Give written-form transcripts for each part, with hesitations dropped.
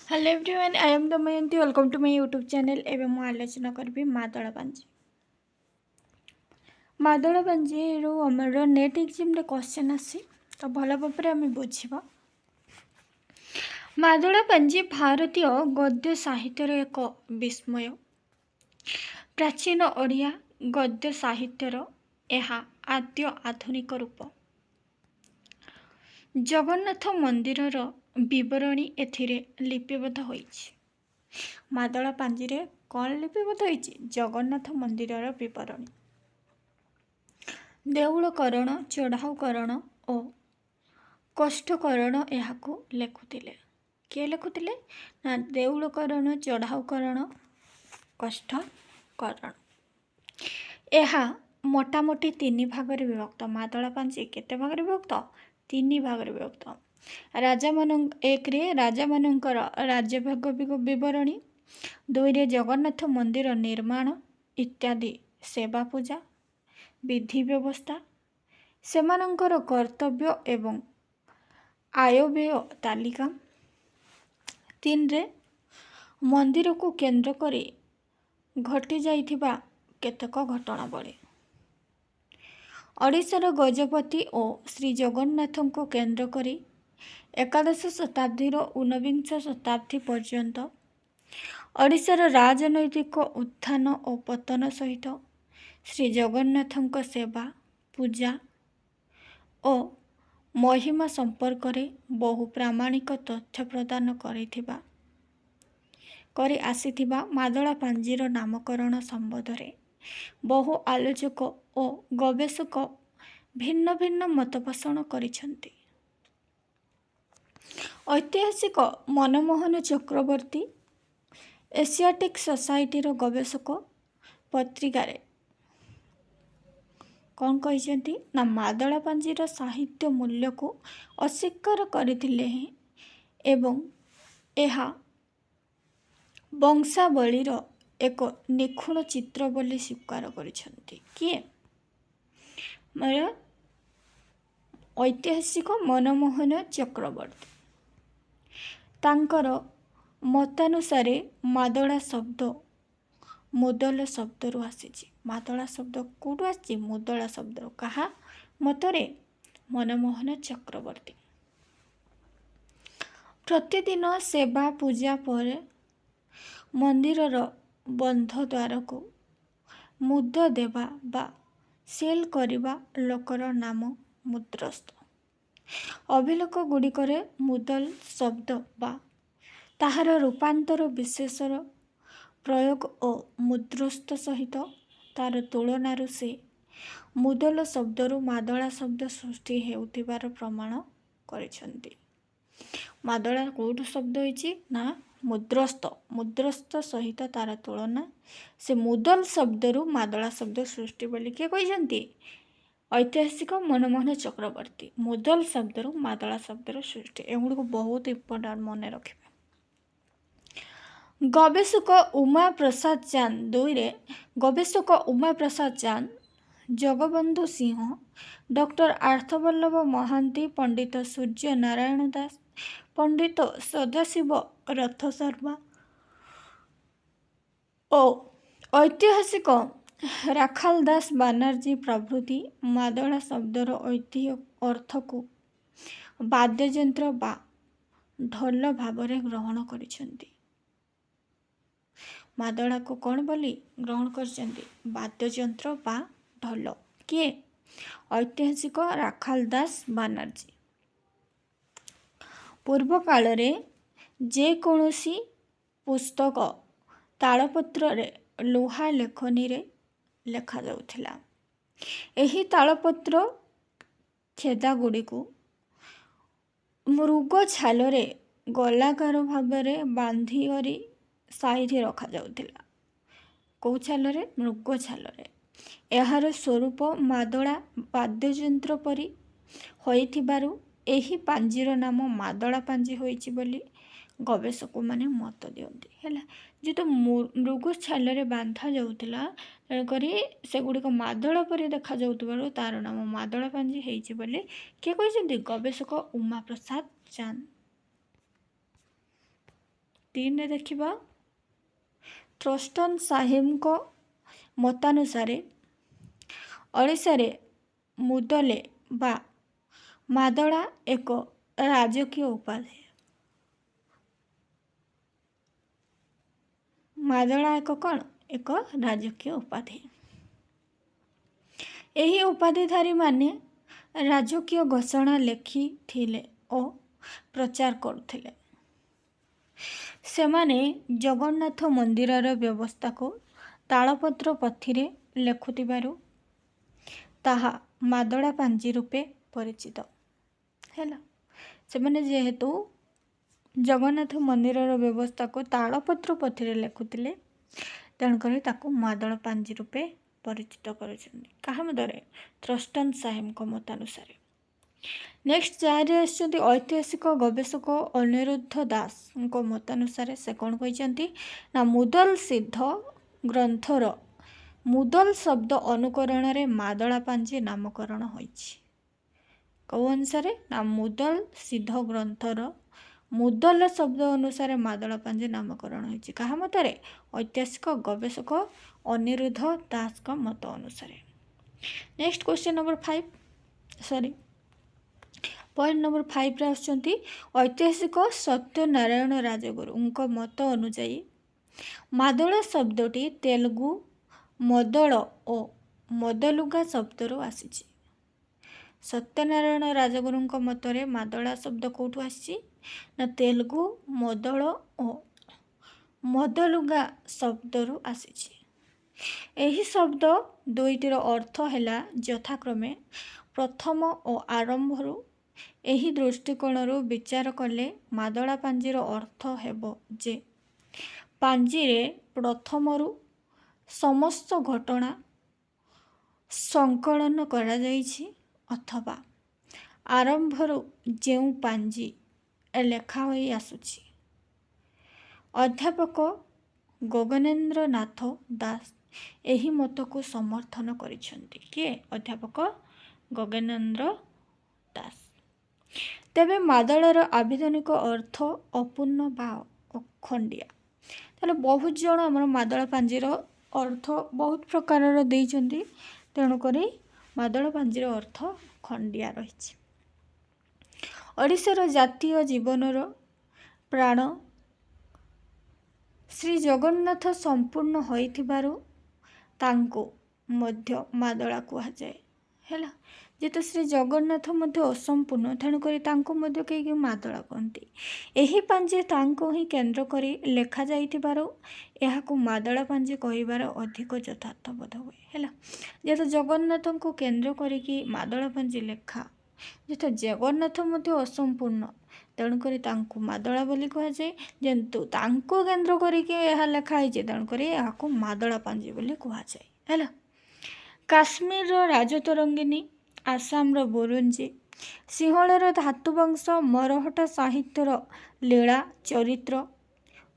Hello everyone, I am Damayanti. Welcome to my YouTube channel. एवं मु आलोचना करी मादल पांजी। मादल पांजी आमर नेट एग्जाम रे क्वेश्चन आसी तो भल भाव आम बुझा। मादल पांजी भारतीय गद्य साहित्यर एक विस्मय। प्राचीन ओडिया गद्य साहित्यर यह आद्य आधुनिक रूप। जगन्नाथ मंदिरर बरणी एथिरे लिपिबद्ध होइछि। मादल पांजी रे कौन लिपिबद्ध होइछि? जगन्नाथ मंदिरर बरणी। देउलकरण, चढ़ाऊकरण और कष्टकरण यहाकू लेखुतिले। किए लेखुतिले ना? देउलकरण, चढ़ाऊकरण, कष्टकरण। यह मोटामोटी 3 भागरे विभक्त। मादल पांजी केते भागरे विभक्त? 3 भागरे विभक्त। एक रे राजा मानकर राज्यभाग विवरणी, 2 रे जगन्नाथ मंदिर निर्माण इत्यादि सेवा पूजा विधि व्यवस्था, सेमानंकर कर्तव्य एवं आयव्यय तालिका, 3 रे मंदिर को केंद्र करी घटी जाइथिबा केतक घटनावली, ओडिशार गजपति और श्री जगन्नाथ को केंद्र करी एकादश शताब्दी 19 शताब्दी पर्यंत ओडिशार राजनैतिक उत्थान और पतन सहित श्री जगन्नाथ सेवा पूजा और महिमा संपर्क रे बहु प्रामाणिक तथ्य प्रदान करी आसीथिबा मादल पांजीर नामकरण संबंध रे बहु आलोचक और गवेषक भिन्न भिन्न मतपोषण करिसेंति। ऐतिहासिक मनमोहन चक्रवर्ती एशियाटिक सोसाइटीर गवेषक पत्रिकार कौन कहते ना? मादल पांजीर साहित्य मूल्य को अस्वीकार करथिले एवं यह वंशावलीर एक निखुण चित्र बोली स्वीकार करिसेंति। किए? मेरा ऐतिहासिक मनमोहन चक्रवर्ती तांकर मतानुसारे मादला शब्द मुदल शब्द रु आसीछि। मादला शब्द कौटु आछि? मुदला शब्द। कहा मतरे? मनमोहन चक्रवर्ती। प्रतिदिन सेवा पूजा पर मंदिरर बंध द्वार को मुद देवा बा सेल करिबा लोकर नाम मुद्रस्थ। अभिलेख गुड़िकरे मुदल शब्द बा ताहार रूपांतर विशेषर प्रयोग और मुद्रस्थ सहित तार तुलनारू से मुदल शब्दरू मादला शब्द सृष्टि हेउथिबार प्रमाण करिसेंति। मादला कोउठु शब्द होइछि ना? मुद्रस्थ। मुद्रस्थ सहित तार तुलना से मुदल शब्दरू मादला शब्द सृष्टि बोली के कहिसेंति? ऐतिहासिक मनमोहन चक्रवर्ती। मुदल शब्दरू मादला शब्दर सृष्टि। एगुड़ी को बहुत इंपोर्टेंट मन रखिए। गवेषक उमा प्रसाद चांद 2 रे गवेषक उमा प्रसाद चांद, जगबंधु सिंह, डॉक्टर आर्थवल्लभ महांती, पंडित सूर्य नारायण दास, पंडित सदाशिव रथ शर्मा और ऐतिहासिक राखाल दास बानर्जी प्रभृति मादला शब्दर ऐतिह्य अर्थ को वाद्ययंत्र बा ढोल भावरे ग्रहण करिसेंति। मादला को कौन बोली ग्रहण करछंती? वाद्ययंत्र बा ढोल। किए? ऐतिहासिक राखाल दास बानर्जी। पूर्व काल रे जे कौनसी पुस्तक तालपत्र रे लुहा लेखनी रे लेखा जाउथिला। एही तालपत्र खेदा गुड़ी को मृग छाल रे गोलाकार भावरे बांधी करी साइडे रखा जाउथिला। कौ छाल रे? मृग छाल रे। एहार स्वरूप मादला वाद्ययंत्र परी होइथिबारु एही पांजीर नाम मादला पांजी होइछि बोली गवेषक माने मत दियंती। हैला जेतो मृग छाल रे बांधा जाउथिला तेणुकरी सेगुड़िक मादला परी देखा जाउथिबारु तार नाम मादला पांजी हेइछि बोली के कहिसेंती? गवेषक उमा प्रसाद चांद। 3 ଦେଖିବା ଥ୍ରଷ୍ଟନ ସାହେବଙ୍କ ମତାନୁସାରେ ଓଡ଼ିଶାରେ ମୁଦଲେ ବା ମାଦଳା ଏକ ରାଜକୀୟ ଉପାଧି। ମାଦଳା ଏକ କ'ଣ? ଏକ ରାଜକୀୟ ଉପାଧି। ଏହି ଉପାଧିଧାରୀମାନେ ରାଜକୀୟ ଘୋଷଣା ଲେଖିଥିଲେ ଓ ପ୍ରଚାର କରୁଥିଲେ। ସେମାନେ ଜଗନ୍ନାଥ ମନ୍ଦିରର ବ୍ୟବସ୍ଥାକୁ ତାଳପତ୍ର ପୋଥିରେ ଲେଖୁଥିବାରୁ ତାହା ମାଦଳା ପାଞ୍ଜି ରୂପେ ପରିଚିତ ହେଲା। ସେମାନେ ଯେହେତୁ ଜଗନ୍ନାଥ ମନ୍ଦିରର ବ୍ୟବସ୍ଥାକୁ ତାଳପତ୍ର ପୋଥିରେ ଲେଖୁଥିଲେ, ତେଣୁକରି ତାକୁ ମାଦଳ ପାଞ୍ଜି ରୂପେ ପରିଚିତ କରୁଛନ୍ତି। କାହା ମତରେ? ଥ୍ରଷ୍ଟନ ସାହେବଙ୍କ ମତାନୁସାରେ। ନେକ୍ସଟ ଯାହାରେ ଆସିଛନ୍ତି ଐତିହାସିକ ଗବେଷକ ଅନିରୁଦ୍ଧ ଦାସଙ୍କ ମତାନୁସାରେ ସେ କ'ଣ କହିଛନ୍ତି ନା ମୁଦଲ ସିଦ୍ଧ ଗ୍ରନ୍ଥର ମୁଦଲ ଶବ୍ଦ ଅନୁକରଣରେ ମାଦଳା ପାଞ୍ଜି ନାମକରଣ ହୋଇଛି। କେଉଁ ଅନୁସାରେ? ନା ମୁଦଲ ସିଦ୍ଧ ଗ୍ରନ୍ଥର ମୁଦଲ ଶବ୍ଦ ଅନୁସାରେ ମାଦଳା ପାଞ୍ଜି ନାମକରଣ ହୋଇଛି। କାହା ମତରେ? ଐତିହାସିକ ଗବେଷକ ଅନିରୁଦ୍ଧ ଦାସଙ୍କ ମତ ଅନୁସାରେ। Next question number 5 point number 5ରେ ଆସୁଛନ୍ତି ଐତିହାସିକ ସତ୍ୟନାରାୟଣ ରାଜଗୁରୁଙ୍କ ମତ ଅନୁଯାୟୀ ମାଦଳ ଶବ୍ଦଟି ତେଲୁଗୁ ମଦଳ ଓ ମଦଲୁଗା ଶବ୍ଦରୁ ଆସିଛି। ସତ୍ୟନାରାୟଣ ରାଜଗୁରୁଙ୍କ ମତରେ ମାଦଳା ଶବ୍ଦ କେଉଁଠୁ ଆସିଛି? ନା ତେଲୁଗୁ ମଦଳ ଓ ମଦଲୁଗା ଶବ୍ଦରୁ ଆସିଛି। ଏହି ଶବ୍ଦ ଦୁଇଟିର ଅର୍ଥ ହେଲା ଯଥାକ୍ରମେ ପ୍ରଥମ ଓ ଆରମ୍ଭରୁ। ଏହି ଦୃଷ୍ଟିକୋଣରୁ ବିଚାର କଲେ ମାଦଳା ପାଞ୍ଜିର ଅର୍ଥ ହେବ ଯେ ପାଞ୍ଜିରେ ପ୍ରଥମରୁ ସମସ୍ତ ଘଟଣା ସଂକଳନ କରାଯାଇଛି ଅଥବା ଆରମ୍ଭରୁ ଯେଉଁ ପାଞ୍ଜି ଲେଖା ହୋଇ ଆସୁଛି। ଅଧ୍ୟାପକ ଗଗନେନ୍ଦ୍ର ନାଥ ଦାସ ଏହି ମତକୁ ସମର୍ଥନ କରିଛନ୍ତି। କିଏ? ଅଧ୍ୟାପକ ଗଗନେନ୍ଦ୍ର ଦାସ। ତେବେ ମାଦଳର ଆବିଧାନିକ ଅର୍ଥ ଅପୂର୍ଣ୍ଣ ବା ଅଖଣ୍ଡିଆ। ତାହେଲେ ବହୁତ ଜଣ ଆମର ମାଦଳ ପାଞ୍ଜିର ଅର୍ଥ ବହୁତ ପ୍ରକାରର ଦେଇଛନ୍ତି, ତେଣୁକରି ମାଦଳ ପାଞ୍ଜିର ଅର୍ଥ ଖଣ୍ଡିଆ ରହିଛି। ଓଡ଼ିଶାର ଜାତୀୟ ଜୀବନର ପ୍ରାଣ ଶ୍ରୀ ଜଗନ୍ନାଥ ସମ୍ପୂର୍ଣ୍ଣ ହୋଇଥିବାରୁ ତାଙ୍କୁ ମଧ୍ୟ ମାଦଳା କୁହାଯାଏ ହେଲା। ଯେହେତୁ ଶ୍ରୀ ଜଗନ୍ନାଥ ମଧ୍ୟ ଅସମ୍ପୂର୍ଣ୍ଣ, ତେଣୁକରି ତାଙ୍କୁ ମଧ୍ୟ କେହି ମାଦଳା କୁହନ୍ତି। ଏହି ପାଞ୍ଜି ତାଙ୍କୁ ହିଁ କେନ୍ଦ୍ର କରି ଲେଖାଯାଇଥିବାରୁ ଏହାକୁ ମାଦଳା ପାଞ୍ଜି କହିବାର ଅଧିକ ଯଥାର୍ଥ ବୋଧ ହୁଏ ହେଲା। ଯେହେତୁ ଜଗନ୍ନାଥଙ୍କୁ କେନ୍ଦ୍ର କରିକି ମାଦଳା ପାଞ୍ଜି ଲେଖା, ଯେହେତୁ ଜଗନ୍ନାଥ ମଧ୍ୟ ଅସମ୍ପୂର୍ଣ୍ଣ, ତେଣୁକରି ତାଙ୍କୁ ମାଦଳା ବୋଲି କୁହାଯାଏ। ଯେହେତୁ ତାଙ୍କୁ କେନ୍ଦ୍ର କରିକି ଏହା ଲେଖା ହେଇଛି, ତେଣୁକରି ଏହାକୁ ମାଦଳା ପାଞ୍ଜି ବୋଲି କୁହାଯାଏ ହେଲା। କାଶ୍ମୀରର ରାଜତରଙ୍ଗିନୀ, ଆସାମର ବୁରୁଞ୍ଜି, ସିଂହଳର ଧାତୁବଂଶ, ମରହଟ୍ଟା ସାହିତ୍ୟର ଲୀଳା ଚରିତ୍ର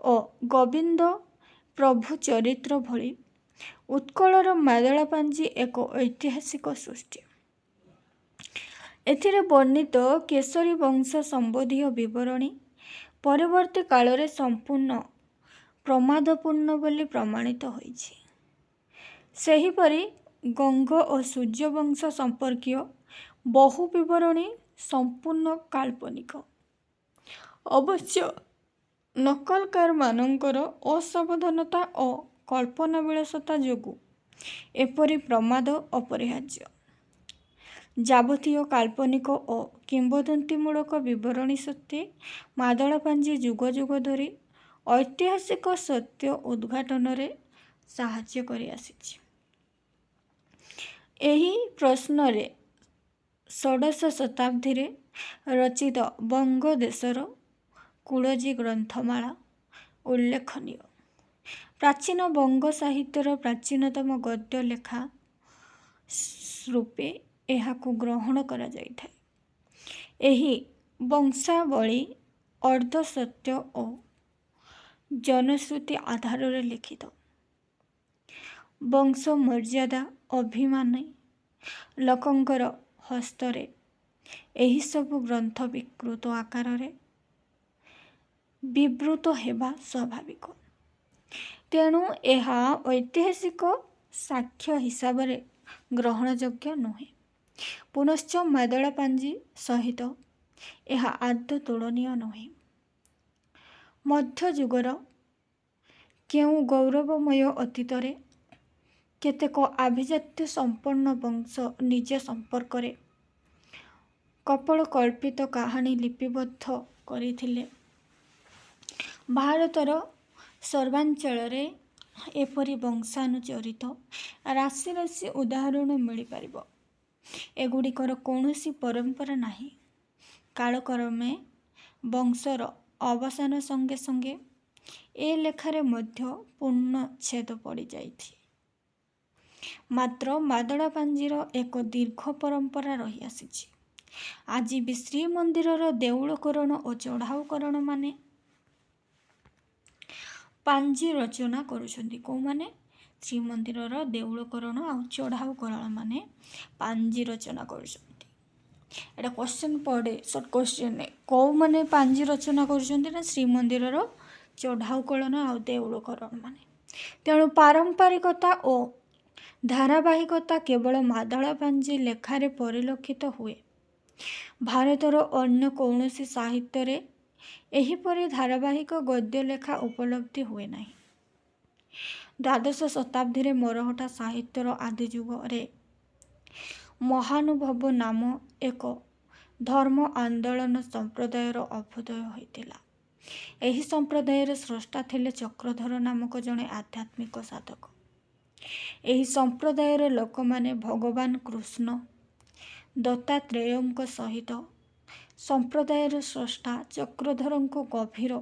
ଓ ଗୋବିନ୍ଦ ପ୍ରଭୁ ଚରିତ୍ର ଭଳି ଉତ୍କଳର ମାଦଳା ପାଞ୍ଜି ଏକ ଐତିହାସିକ ସୃଷ୍ଟି। ଏଥିରେ ବର୍ଣ୍ଣିତ କେଶରୀ ବଂଶ ସମ୍ବନ୍ଧୀୟ ବିବରଣୀ ପରବର୍ତ୍ତୀ କାଳରେ ସମ୍ପୂର୍ଣ୍ଣ ପ୍ରମାଦପୂର୍ଣ୍ଣ ବୋଲି ପ୍ରମାଣିତ ହୋଇଛି। ସେହିପରି ଗଙ୍ଗ ଓ ସୂର୍ଯ୍ୟବଂଶ ସମ୍ପର୍କୀୟ ବହୁ ବିବରଣୀ ସମ୍ପୂର୍ଣ୍ଣ କାଳ୍ପନିକ। ଅବଶ୍ୟ ନକଲକାରମାନଙ୍କର ଅସାବଧାନତା ଓ କଳ୍ପନାବିଳାସତା ଯୋଗୁଁ ଏପରି ପ୍ରମାଦ ଅପରିହାର୍ଯ୍ୟ। ଯାବତୀୟ କାଳ୍ପନିକ ଓ କିମ୍ବଦନ୍ତୀମୂଳକ ବିବରଣୀ ସତ୍ତ୍ୱେ ମାଦଳା ପାଞ୍ଜି ଯୁଗ ଯୁଗ ଧରି ଐତିହାସିକ ସତ୍ୟ ଉଦ୍ଘାଟନରେ ସାହାଯ୍ୟ କରି ଆସିଛି। ଏହି ପ୍ରଶ୍ନରେ ଷୋଡ଼ଶ ଶତାବ୍ଦୀରେ ରଚିତ ବଙ୍ଗଦେଶର କୁଳଜୀ ଗ୍ରନ୍ଥମାଳା ଉଲ୍ଲେଖନୀୟ। ପ୍ରାଚୀନ ବଙ୍ଗ ସାହିତ୍ୟର ପ୍ରାଚୀନତମ ଗଦ୍ୟ ଲେଖା ରୂପେ ଏହାକୁ ଗ୍ରହଣ କରାଯାଇଥାଏ। ଏହି ବଂଶାବଳୀ ଅର୍ଦ୍ଧସତ୍ୟ ଓ ଜନଶ୍ରୁତି ଆଧାରରେ ଲିଖିତ। ବଂଶ ମର୍ଯ୍ୟାଦା ଅଭିମାନୀ ଲୋକଙ୍କର ହସ୍ତରେ ଏହିସବୁ ଗ୍ରନ୍ଥ ବିକୃତ ଆକାରରେ ବିବୃତ ହେବା ସ୍ୱାଭାବିକ। ତେଣୁ ଏହା ଐତିହାସିକ ସାକ୍ଷ୍ୟ ହିସାବରେ ଗ୍ରହଣଯୋଗ୍ୟ ନୁହେଁ। ପୁନଶ୍ଚ ମାଦଳା ପାଞ୍ଜି ସହିତ ଏହା ଆଦୌ ତୁଳନୀୟ ନୁହେଁ। ମଧ୍ୟଯୁଗର କେଉଁ ଗୌରବମୟ ଅତୀତରେ କେତେକ ଆଭିଜାତ୍ୟ ସମ୍ପନ୍ନ ବଂଶ ନିଜ ସମ୍ପର୍କରେ କପୋଳକଳ୍ପିତ କାହାଣୀ ଲିପିବଦ୍ଧ କରିଥିଲେ। ଭାରତର ସର୍ବାଞ୍ଚଳରେ ଏପରି ବଂଶାନୁଚରିତ ରାଶି ରାଶି ଉଦାହରଣ ମିଳିପାରିବ। ଏଗୁଡ଼ିକର କୌଣସି ପରମ୍ପରା ନାହିଁ। କାଳକ୍ରମେ ବଂଶର ଅବସାନ ସଙ୍ଗେ ସଙ୍ଗେ ଏ ଲେଖାରେ ମଧ୍ୟ ପୂର୍ଣ୍ଣଚ୍ଛେଦ ପଡ଼ିଯାଇଛି। ମାତ୍ର ମାଦଳା ପାଞ୍ଜିର ଏକ ଦୀର୍ଘ ପରମ୍ପରା ରହିଆସିଛି। ଆଜି ବି ଶ୍ରୀମନ୍ଦିରର ଦେଉଳକରଣ ଓ ଚଢ଼ାଉକରଣମାନେ ପାଞ୍ଜି ରଚନା କରୁଛନ୍ତି। କେଉଁମାନେ? ଶ୍ରୀମନ୍ଦିରର ଦେଉଳକରଣ ଆଉ ଚଢ଼ାଉକରଣମାନେ ପାଞ୍ଜି ରଚନା କରୁଛନ୍ତି। ଏଇଟା କ୍ୱେଶ୍ଚନ୍ ପଡ଼େ, ସର୍ଟ କ୍ୱେଶ୍ଚନ୍। କେଉଁମାନେ ପାଞ୍ଜି ରଚନା କରୁଛନ୍ତି? ନା ଶ୍ରୀମନ୍ଦିରର ଚଢ଼ାଉକରଣ ଆଉ ଦେଉଳକରଣମାନେ। ତେଣୁ ପାରମ୍ପରିକତା ଓ ଧାରାବାହିକତା କେବଳ ମାଦଳା ପାଞ୍ଜି ଲେଖାରେ ପରିଲକ୍ଷିତ ହୁଏ। ଭାରତର ଅନ୍ୟ କୌଣସି ସାହିତ୍ୟରେ ଏହିପରି ଧାରାବାହିକ ଗଦ୍ୟ ଲେଖା ଉପଲବ୍ଧି ହୁଏ ନାହିଁ। ଦ୍ୱାଦଶ ଶତାବ୍ଦୀରେ ମରହଟ୍ଟା ସାହିତ୍ୟର ଆଦିଯୁଗରେ ମହାନୁଭବ ନାମ ଏକ ଧର୍ମ ଆନ୍ଦୋଳନ ସମ୍ପ୍ରଦାୟର ଅଭ୍ୟୁଦୟ ହୋଇଥିଲା। ଏହି ସମ୍ପ୍ରଦାୟର ସ୍ରଷ୍ଟା ଥିଲେ ଚକ୍ରଧର ନାମକ ଜଣେ ଆଧ୍ୟାତ୍ମିକ ସାଧକ। ଏହି ସମ୍ପ୍ରଦାୟର ଲୋକମାନେ ଭଗବାନ କୃଷ୍ଣ ଦତ୍ତାତ୍ରେୟଙ୍କ ସହିତ ସମ୍ପ୍ରଦାୟର ସ୍ରଷ୍ଟା ଚକ୍ରଧରଙ୍କୁ ଗଭୀର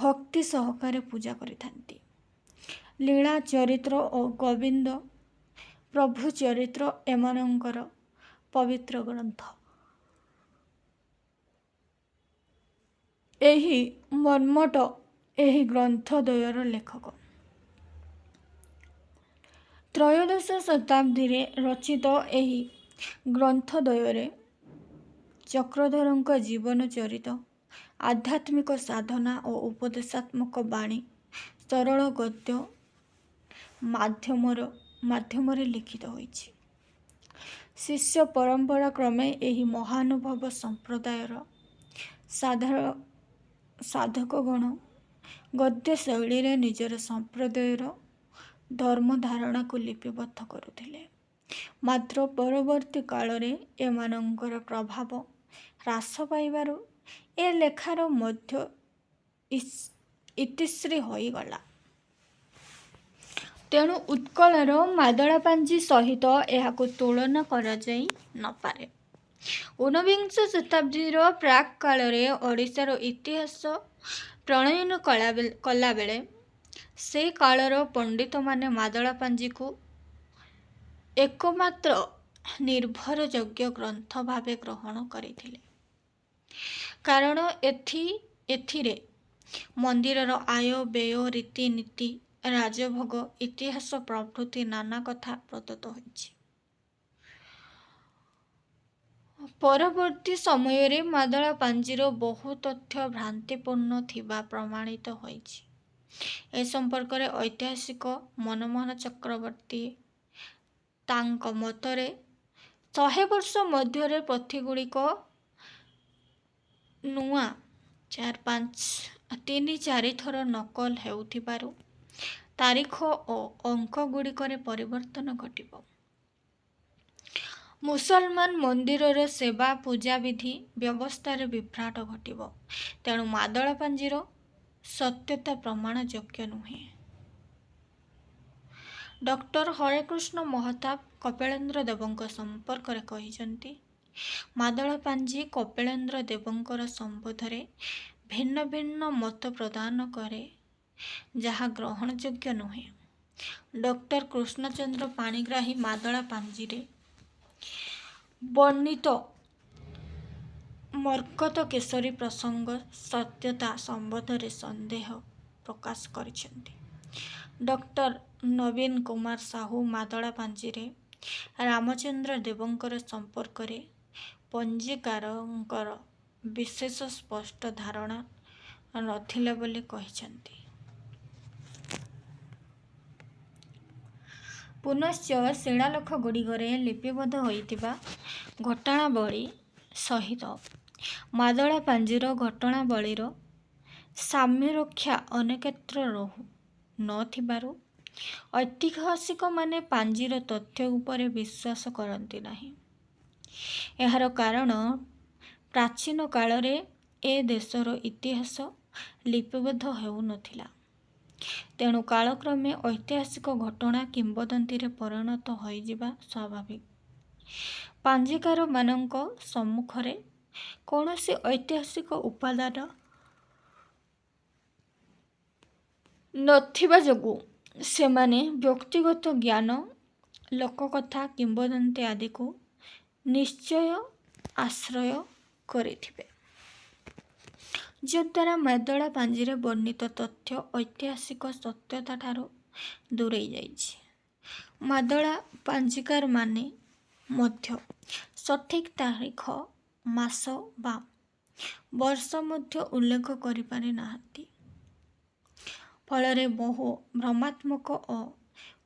ଭକ୍ତି ସହକାରେ ପୂଜା କରିଥାନ୍ତି। ଲୀଳା ଚରିତ୍ର ଓ ଗୋବିନ୍ଦ ପ୍ରଭୁ ଚରିତ୍ର ଏମାନଙ୍କର ପବିତ୍ର ଗ୍ରନ୍ଥ। ଏହି ମର୍ମଟ ଏହି ଗ୍ରନ୍ଥଦ୍ୱୟର ଲେଖକ। ତ୍ରୟୋଦଶ ଶତାବ୍ଦୀରେ ରଚିତ ଏହି ଗ୍ରନ୍ଥଦ୍ୱୟରେ ଚକ୍ରଧରଙ୍କ ଜୀବନ ଚରିତ, ଆଧ୍ୟାତ୍ମିକ ସାଧନା ଓ ଉପଦେଶାତ୍ମକ ବାଣୀ ସରଳ ଗଦ୍ୟ ମାଧ୍ୟମରେ ଲିଖିତ ହୋଇଛି। ଶିଷ୍ୟ ପରମ୍ପରା କ୍ରମେ ଏହି ମହାନୁଭବ ସମ୍ପ୍ରଦାୟର ସାଧକଗଣ ଗଦ୍ୟ ଶୈଳୀରେ ନିଜର ସମ୍ପ୍ରଦାୟର ଧର୍ମଧାରଣାକୁ ଲିପିବଦ୍ଧ କରୁଥିଲେ। ମାତ୍ର ପରବର୍ତ୍ତୀ କାଳରେ ଏମାନଙ୍କର ପ୍ରଭାବ ହ୍ରାସ ପାଇବାରୁ ଏ ଲେଖାର ମଧ୍ୟ ଇତିଶ୍ରୀ ହୋଇଗଲା। ତେଣୁ ଉତ୍କଳର ମାଦଳା ପାଞ୍ଜି ସହିତ ଏହାକୁ ତୁଳନା କରାଯାଇ ନପାରେ। ଊନବିଂଶ ଶତାବ୍ଦୀର ପ୍ରାକ୍ କାଳରେ ଓଡ଼ିଶାର ଇତିହାସ ପ୍ରଣୟନ କଲାବେଳେ ସେ କାଳର ପଣ୍ଡିତମାନେ ମାଦଳା ପାଞ୍ଜିକୁ ଏକମାତ୍ର ନିର୍ଭରଯୋଗ୍ୟ ଗ୍ରନ୍ଥ ଭାବେ ଗ୍ରହଣ କରିଥିଲେ। କାରଣ ଏଥିରେ ମନ୍ଦିରର ଆୟ ବ୍ୟୟ ରୀତିନୀତି ରାଜଭୋଗ ଇତିହାସ ପ୍ରଭୃତି ନାନା କଥା ପ୍ରଦତ୍ତ ହୋଇଛି। ପରବର୍ତ୍ତୀ ସମୟରେ ମାଦଳା ପାଞ୍ଜିର ବହୁ ତଥ୍ୟ ଭ୍ରାନ୍ତିପୂର୍ଣ୍ଣ ଥିବା ପ୍ରମାଣିତ ହୋଇଛି। ଏ ସମ୍ପର୍କରେ ଐତିହାସିକ ମନମୋହନ ଚକ୍ରବର୍ତ୍ତୀ ତାଙ୍କ ମତରେ 100 ବର୍ଷ ମଧ୍ୟରେ ପୋଥିଗୁଡ଼ିକ ନୂଆ 3-4 ଥର ନକଲ ହେଉଥିବାରୁ ତାରିଖ ଓ ଅଙ୍କଗୁଡ଼ିକରେ ପରିବର୍ତ୍ତନ ଘଟିବ। ମୁସଲମାନ ମନ୍ଦିରର ସେବା ପୂଜାବିଧି ବ୍ୟବସ୍ଥାରେ ବିଭ୍ରାଟ ଘଟିବ। ତେଣୁ ମାଦଳା ପାଞ୍ଜିର ସତ୍ୟତା ପ୍ରମାଣ ଯୋଗ୍ୟ ନୁହେଁ। ଡକ୍ଟର ହରେକୃଷ୍ଣ ମହତାବ କପିଳେନ୍ଦ୍ର ଦେବଙ୍କ ସମ୍ପର୍କରେ କହିଛନ୍ତି, ମାଦଳା ପାଞ୍ଜି କପିଳେନ୍ଦ୍ର ଦେବଙ୍କର ସମ୍ବନ୍ଧରେ ଭିନ୍ନ ଭିନ୍ନ ମତ ପ୍ରଦାନ କରେ, ଯାହା ଗ୍ରହଣଯୋଗ୍ୟ ନୁହେଁ। ଡକ୍ଟର କୃଷ୍ଣଚନ୍ଦ୍ର ପାଣିଗ୍ରାହୀ ମାଦଳା ପାଞ୍ଜିରେ ବର୍ଣ୍ଣିତ ମର୍କତକେଶରୀ ପ୍ରସଙ୍ଗ ସତ୍ୟତା ସମ୍ବନ୍ଧରେ ସନ୍ଦେହ ପ୍ରକାଶ କରିଛନ୍ତି। ଡକ୍ଟର ନବୀନ କୁମାର ସାହୁ ମାଦଳା ପାଞ୍ଜିରେ ରାମଚନ୍ଦ୍ର ଦେବଙ୍କର ସମ୍ପର୍କରେ ପଞ୍ଜିକାରଙ୍କର ବିଶେଷ ସ୍ପଷ୍ଟ ଧାରଣା ନଥିଲା ବୋଲି କହିଛନ୍ତି। ପୁନଶ୍ଚ ଶିଳାଲେଖଗୁଡ଼ିକରେ ଲିପିବଦ୍ଧ ହୋଇଥିବା ଘଟଣାବଳୀ ସହିତ ମାଦଳା ପାଞ୍ଜିର ଘଟଣାବଳୀର ସାମ୍ୟରକ୍ଷା ଅନେକତ୍ର ନଥିବାରୁ ଐତିହାସିକମାନେ ପାଞ୍ଜିର ତଥ୍ୟ ଉପରେ ବିଶ୍ୱାସ କରନ୍ତି ନାହିଁ। ଏହାର କାରଣ ପ୍ରାଚୀନ କାଳରେ ଏ ଦେଶର ଇତିହାସ ଲିପିବଦ୍ଧ ହେଉନଥିଲା। ତେଣୁ କାଳକ୍ରମେ ଐତିହାସିକ ଘଟଣା କିମ୍ବଦନ୍ତୀରେ ପରିଣତ ହୋଇଯିବା ସ୍ୱାଭାବିକ। ପାଞ୍ଜିକାରମାନଙ୍କ ସମ୍ମୁଖରେ କୌଣସି ଐତିହାସିକ ଉପାଦାନ ନଥିବା ଯୋଗୁଁ ସେମାନେ ବ୍ୟକ୍ତିଗତ ଜ୍ଞାନ, ଲୋକକଥା, କିମ୍ବଦନ୍ତୀ ଆଦିକୁ ନିଶ୍ଚୟ ଆଶ୍ରୟ କରିଥିବେ, ଯଦ୍ୱାରା ମାଦଳା ପାଞ୍ଜିରେ ବର୍ଣ୍ଣିତ ତଥ୍ୟ ଐତିହାସିକ ସତ୍ୟତାଠାରୁ ଦୂରେଇ ଯାଇଛି। ମାଦଳା ପାଞ୍ଜିକାରମାନେ ମଧ୍ୟ ସଠିକ୍ ତାରିଖ, ମାସ ବା ବର୍ଷ ମଧ୍ୟ ଉଲ୍ଲେଖ କରିପାରି ନାହାନ୍ତି। ଫଳରେ ବହୁ ଭ୍ରମାତ୍ମକ ଓ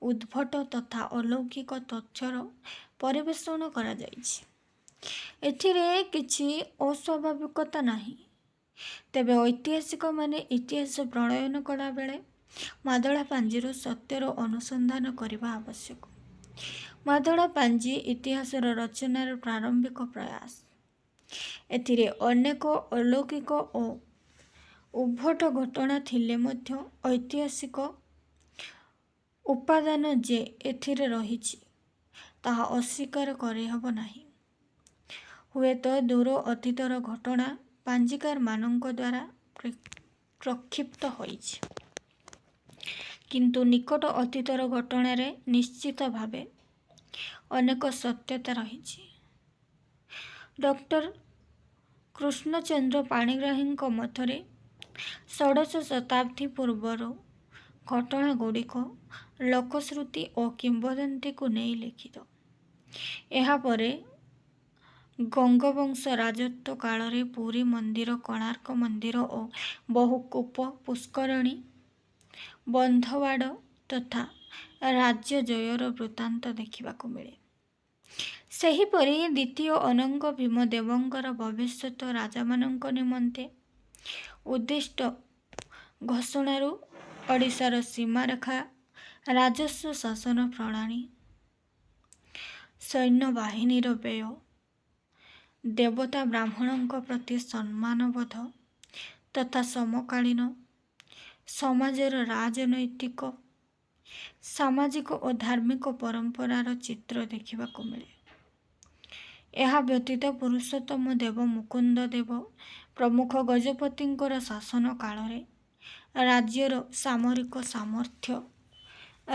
ଉଦ୍ଭଟ ତଥା ଅଲୌକିକ ତଥ୍ୟର ପରିବେଷଣ କରାଯାଇଛି। ଏଥିରେ କିଛି ଅସ୍ୱାଭାବିକତା ନାହିଁ। ତେବେ ଐତିହାସିକମାନେ ଇତିହାସ ପ୍ରଣୟନ କଲାବେଳେ ମାଦଳା ପାଞ୍ଜିର ସତ୍ୟର ଅନୁସନ୍ଧାନ କରିବା ଆବଶ୍ୟକ। ମାଦଳା ପାଞ୍ଜି ଇତିହାସର ରଚନାର ପ୍ରାରମ୍ଭିକ ପ୍ରୟାସ। ଏଥିରେ ଅନେକ ଅଲୌକିକ ଓ ଉଦ୍ଭଟ ଘଟଣା ଥିଲେ ମଧ୍ୟ ଐତିହାସିକ ଉପାଦାନ ଯେ ଏଥିରେ ରହିଛି, ତାହା ଅସ୍ୱୀକାର କରିହେବ ନାହିଁ। ହୁଏତ ଦୂର ଅତୀତର ଘଟଣା ପାଞ୍ଜିକାରମାନଙ୍କ ଦ୍ୱାରା ପ୍ରକ୍ଷିପ୍ତ ହୋଇଛି, କିନ୍ତୁ ନିକଟ ଅତୀତର ଘଟଣାରେ ନିଶ୍ଚିତ ଭାବେ ଅନେକ ସତ୍ୟତା ରହିଛି। ଡକ୍ଟର କୃଷ୍ଣଚନ୍ଦ୍ର ପାଣିଗ୍ରାହୀଙ୍କ ମତରେ ଷୋଡ଼ଶ ଶତାବ୍ଦୀ ପୂର୍ବର ଘଟଣାଗୁଡ଼ିକ ଲୋକଶ୍ରୁତି ଓ କିମ୍ବଦନ୍ତୀକୁ ନେଇ ଲିଖିତ। ଏହାପରେ ଗଙ୍ଗବଂଶ ରାଜତ୍ୱ କାଳରେ ପୁରୀ ମନ୍ଦିର, କୋଣାର୍କ ମନ୍ଦିର ଓ ବହୁ କୂପ, ପୁଷ୍କରିଣୀ, ବନ୍ଧବାଡ଼ ତଥା ରାଜ୍ୟ ଜୟର ବୃତ୍ତାନ୍ତ ଦେଖିବାକୁ ମିଳେ। ସେହିପରି ଦ୍ୱିତୀୟ ଅନଙ୍ଗ ଭୀମଦେବଙ୍କର ଭବିଷ୍ୟତ ରାଜାମାନଙ୍କ ନିମନ୍ତେ ଉଦ୍ଦିଷ୍ଟ ଘୋଷଣାରୁ ଓଡ଼ିଶାର ସୀମାରେଖା, ରାଜସ୍ୱ ଶାସନ ପ୍ରଣାଳୀ, ସୈନ୍ୟବାହିନୀର ବ୍ୟୟ, ଦେବତା ବ୍ରାହ୍ମଣଙ୍କ ପ୍ରତି ସମ୍ମାନବୋଧ ତଥା ସମକାଳୀନ ସମାଜର ରାଜନୈତିକ, ସାମାଜିକ ଓ ଧାର୍ମିକ ପରମ୍ପରାର ଚିତ୍ର ଦେଖିବାକୁ ମିଳେ। ଏହା ବ୍ୟତୀତ ପୁରୁଷୋତ୍ତମ ଦେବ, ମୁକୁନ୍ଦ ଦେବ ପ୍ରମୁଖ ଗଜପତିଙ୍କର ଶାସନ କାଳରେ ରାଜ୍ୟର ସାମରିକ ସାମର୍ଥ୍ୟ,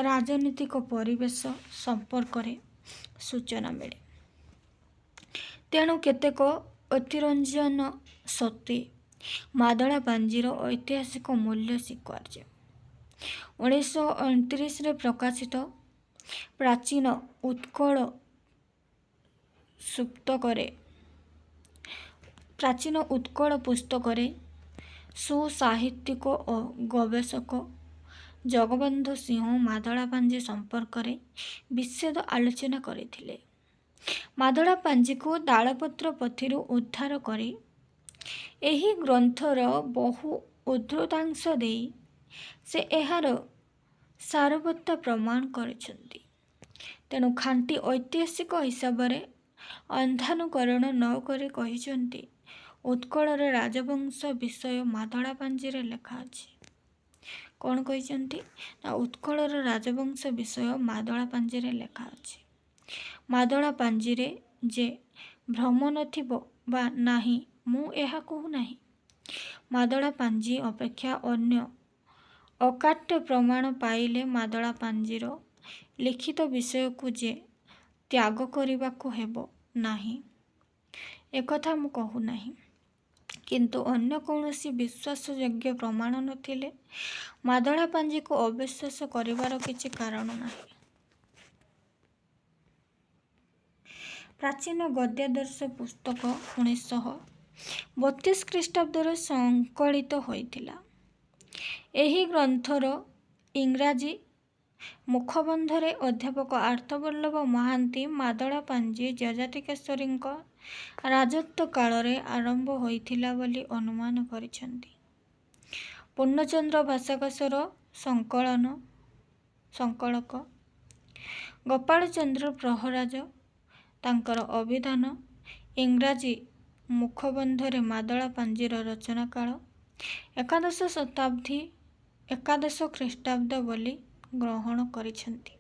ରାଜନୀତିକ ପରିବେଶ ସମ୍ପର୍କରେ ସୂଚନା ମିଳେ। ତେଣୁ କେତେକ ଅତିରଞ୍ଜନ ସତ୍ତ୍ୱେ ମାଦଳା ପାଞ୍ଜିର ଐତିହାସିକ ମୂଲ୍ୟ ସ୍ୱୀକାର୍ଯ୍ୟ। 1929ରେ ପ୍ରକାଶିତ ପ୍ରାଚୀନ ଉତ୍କଳ ପୁସ୍ତକରେ ସୁସାହିତ୍ୟିକ ଓ ଗବେଷକ ଜଗବନ୍ଧୁ ସିଂହ ମାଦଳା ପାଞ୍ଜି ସମ୍ପର୍କରେ ବିଶଦ ଆଲୋଚନା କରିଥିଲେ। ମାଦଳା ପାଞ୍ଜିକୁ ତାଳପତ୍ର ପୋଥିରୁ ଉଦ୍ଧାର କରି ଏହି ଗ୍ରନ୍ଥର ବହୁ ଉଦ୍ଧୃତାଂଶ ଦେଇ ସେ ଏହାର ସାରବତ୍ତା ପ୍ରମାଣ କରିଛନ୍ତି। ତେଣୁ ଖାଣ୍ଟି ଐତିହାସିକ ହିସାବରେ ଅନ୍ଧାନୁକରଣ ନ କରି କହିଛନ୍ତି, ଉତ୍କଳର ରାଜବଂଶ ବିଷୟ ମାଦଳା ପାଞ୍ଜିରେ ଲେଖା ଅଛି। କ'ଣ କହିଛନ୍ତି ନା ଉତ୍କଳର ରାଜବଂଶ ବିଷୟ ମାଦଳା ପାଞ୍ଜିରେ ଲେଖା ଅଛି। ମାଦଳା ପାଞ୍ଜିରେ ଯେ ଭ୍ରମ ନଥିବ ବା ନାହିଁ ମୁଁ ଏହା କହୁନାହିଁ। ମାଦଳା ପାଞ୍ଜି ଅପେକ୍ଷା ଅନ୍ୟ ଅକାଟ୍ୟ ପ୍ରମାଣ ପାଇଲେ ମାଦଳା ପାଞ୍ଜିର ଲିଖିତ ବିଷୟକୁ ଯେ ତ୍ୟାଗ କରିବାକୁ ହେବ ନାହିଁ, ଏକଥା ମୁଁ କହୁନାହିଁ। କିନ୍ତୁ ଅନ୍ୟ କୌଣସି ବିଶ୍ୱାସଯୋଗ୍ୟ ପ୍ରମାଣ ନଥିଲେ ମାଦଳା ପାଞ୍ଜିକୁ ଅବିଶ୍ୱାସ କରିବାର କିଛି କାରଣ ନାହିଁ। ପ୍ରାଚୀନ ଗଦ୍ୟାଦର୍ଶ ପୁସ୍ତକ 1900 32 ଖ୍ରୀଷ୍ଟାବ୍ଦରେ ସଂକଳିତ ହୋଇଥିଲା। ଏହି ଗ୍ରନ୍ଥର ଇଂରାଜୀ ମୁଖବନ୍ଧରେ ଅଧ୍ୟାପକ ଆର୍ତ୍ତବଲ୍ଲଭ ମହାନ୍ତି ମାଦଳା ପାଞ୍ଜି ଯଯାତି କେଶରୀଙ୍କ ରାଜତ୍ୱ କାଳରେ ଆରମ୍ଭ ହୋଇଥିଲା ବୋଲି ଅନୁମାନ କରିଛନ୍ତି। ପୂର୍ଣ୍ଣଚନ୍ଦ୍ର ଭାଷାକୋଷର ସଂକଳକ ଗୋପାଳଚନ୍ଦ୍ର ପ୍ରହରାଜ ତାଙ୍କର ଅଭିଧାନ ଇଂରାଜୀ ମୁଖବନ୍ଧରେ ମାଦଳା ପାଞ୍ଜିର ରଚନାକାଳ ଏକାଦଶ ଖ୍ରୀଷ୍ଟାବ୍ଦ ବୋଲି ଗ୍ରହଣ କରିଛନ୍ତି।